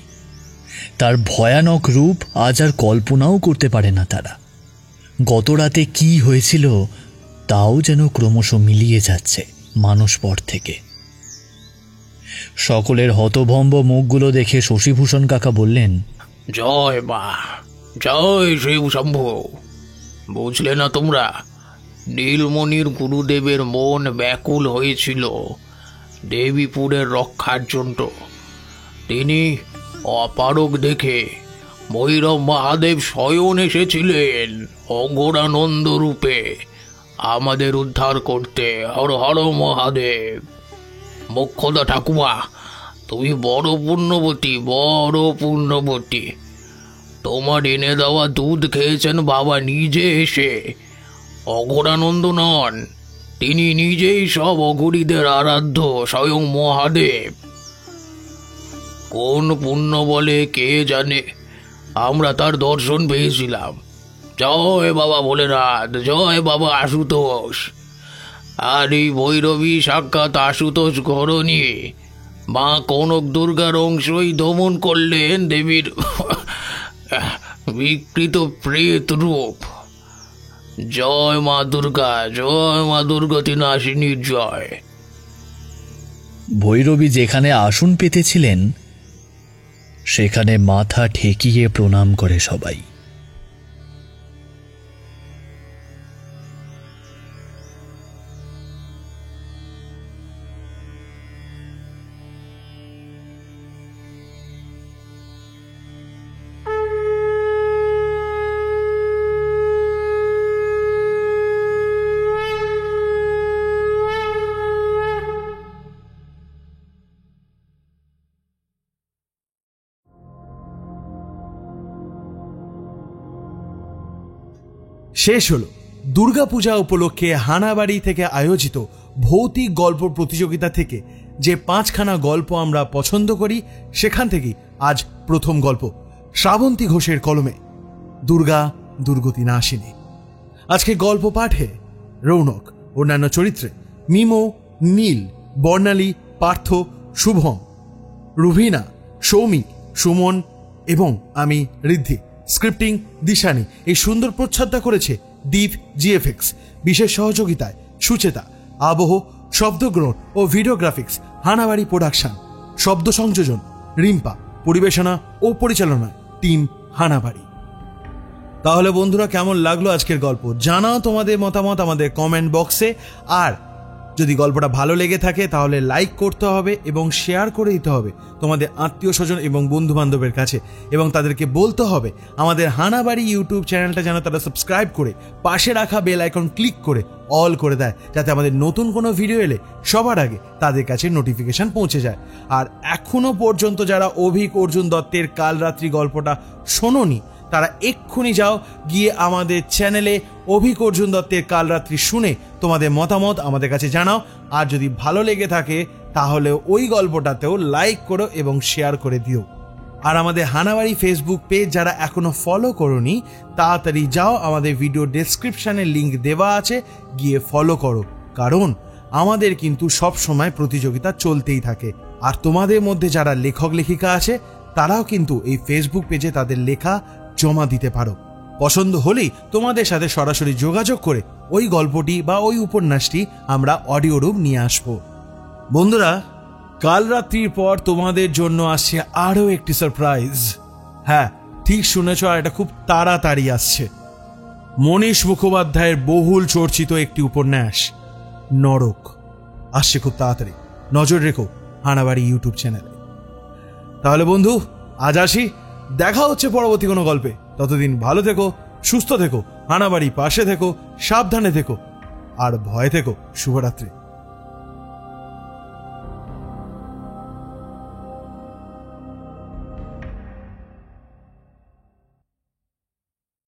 তার ভয়ানক রূপ আজ আর কল্পনাও করতে পারে না তারা। গত রাতে কি হয়েছিল তাও যেন ক্রমশ মিলিয়ে যাচ্ছে মানসপট থেকে। সকলের হতভম্ব মুখগুলো দেখে শশীভূষণ কাকা বললেন, জয় মা, জয় শিব শম্ভু। বুঝলে না তোমরা, নীলমণির গুরুদেবের মন ব্যাকুল হয়েছিল দেবীপুরের রক্ষার জন্য। তিনি অপারগ দেখে ভৈরব মহাদেব স্বয়ং এসেছিলেন অঘোরানন্দ রূপে আমাদের উদ্ধার করতে। হর হর মহাদেব। মোক্ষদা ঠাকুমা, তুমি বড় পুণ্যবতী, বড় পুণ্যবতী। তোমার এনে দেওয়া দুধ খেয়েছেন বাবা নিজে এসে। অঘোরানন্দ নন, তিনি নিজেই সব অঘরীদের আরাধ্য স্বয়ং মহাদেব। কোন পুণ্য বলে কে জানে আমরা তার দর্শন পেয়েছিলাম। জয় বাবা ভোলেনাথ, জয় বাবা আশুতোষ। আর এই ভৈরবী সাক্ষাৎ আশুতোষ ঘরণী মা কনক দুর্গার অংশই দমন করলেন দেবীর বিকৃত প্রেত রূপ। জয় মা দুর্গা, জয় মা দুর্গতি নাশিনীর জয়। ভৈরবী যেখানে আসন পেতেছিলেন সেখানে মাথা ঠেকিয়ে প্রণাম করে সবাই। শেষ হলো দুর্গাপূজা উপলক্ষে হানাবাড়ি থেকে আয়োজিত ভৌতিক গল্প প্রতিযোগিতা থেকে যে 5খানা গল্প আমরা পছন্দ করি, সেখান থেকেই আজ প্রথম গল্প শ্রাবন্তী ঘোষের কলমে দুর্গা দুর্গতি নাশিনী। আজকে গল্প পাঠে রৌনক, অন্যান্য চরিত্রে মিমো, নীল, বর্ণালী, পার্থ, শুভম, রুভিনা, সৌমিক, সুমন এবং আমি ঋদ্ধি। স্ক্রিপ্টিং দিশানি। এই সুন্দর প্রচ্ছদটা করেছে দীপ জিএফএক্স। বিশেষ সহযোগিতায় সুচেতা। আবহ, শব্দগ্রহণ ও ভিডিওগ্রাফিক্স হানাবাড়ি প্রোডাকশন। শব্দ সংযোজন রিম্পা। পরিবেশনা ও পরিচালনা টিম হানাবাড়ি। তাহলে বন্ধুরা, কেমন লাগলো আজকের গল্প? জানাও তোমাদের মতামত আমাদের কমেন্ট বক্সে। আর যদি গল্পটা ভালো লেগে থাকে তাহলে লাইক করতে হবে এবং শেয়ার করে দিতে হবে তোমাদের আত্মীয় স্বজন এবং বন্ধু বান্ধবের কাছে, এবং তাদেরকে বলতে হবে আমাদের হানাবাড়ি ইউটিউব চ্যানেলটা যেন তারা সাবস্ক্রাইব করে পাশে রাখা বেল আইকন ক্লিক করে অল করে দেয়, যাতে আমাদের নতুন কোনো ভিডিও এলে সবার আগে তাদের কাছে নোটিফিকেশন পৌঁছে যায়। আর এখনো পর্যন্ত যারা অভিক অর্জুন দত্তের কাল রাত্রি গল্পটা শোনোনি তারা এক্ষুনি যাও গিয়ে আমাদের চ্যানেলে অভিক অর্জুন দত্তের কাল রাত্রি শুনে তোমাদের মতামত আমাদের কাছে জানাও। আর যদি ভালো লেগে থাকে তাহলে ওই গল্পটাতেও লাইক করো এবং শেয়ার করে দিও। আর আমাদের হানাবাড়ি ফেসবুক পেজ যারা এখনো ফলো করোনি তাড়াতাড়ি যাও, আমাদের ভিডিও ডেসক্রিপশনে লিংক দেওয়া আছে, গিয়ে ফলো করো। কারণ আমাদের কিন্তু সব সময় প্রতিযোগিতা চলতেই থাকে। আর তোমাদের মধ্যে যারা লেখক লেখিকা আছে তারাও কিন্তু এই ফেসবুক পেজে তাদের লেখা জমা দিতে পারো। পছন্দ হলেই তোমাদের সাথে সরাসরি যোগাযোগ করে ওই গল্পটি বা ওই উপন্যাসটি আমরা অডিও রূপ নিয়ে আসবো। বন্ধুরা, কাল রাত্রির পর তোমাদের জন্য আসছে আরও একটি সারপ্রাইজ। হ্যাঁ, ঠিক শুনেছ, আর এটা খুব তাড়াতাড়ি আসছে। মনীষ মুখোপাধ্যায়ের বহুল চর্চিত একটি উপন্যাস নরক আসছে খুব তাড়াতাড়ি। নজর রেখো হানাবাড়ি ইউটিউব চ্যানেলে। তাহলে বন্ধু, আজ আসি, দেখা হচ্ছে পরবর্তী কোনো গল্পে। ততদিন ভালো থেকো, সুস্থ থেকো, হানাবাড়ি পাশে থেকো, সাবধানে থেকো, আর ভয় থেকো। শুভরাত্রি।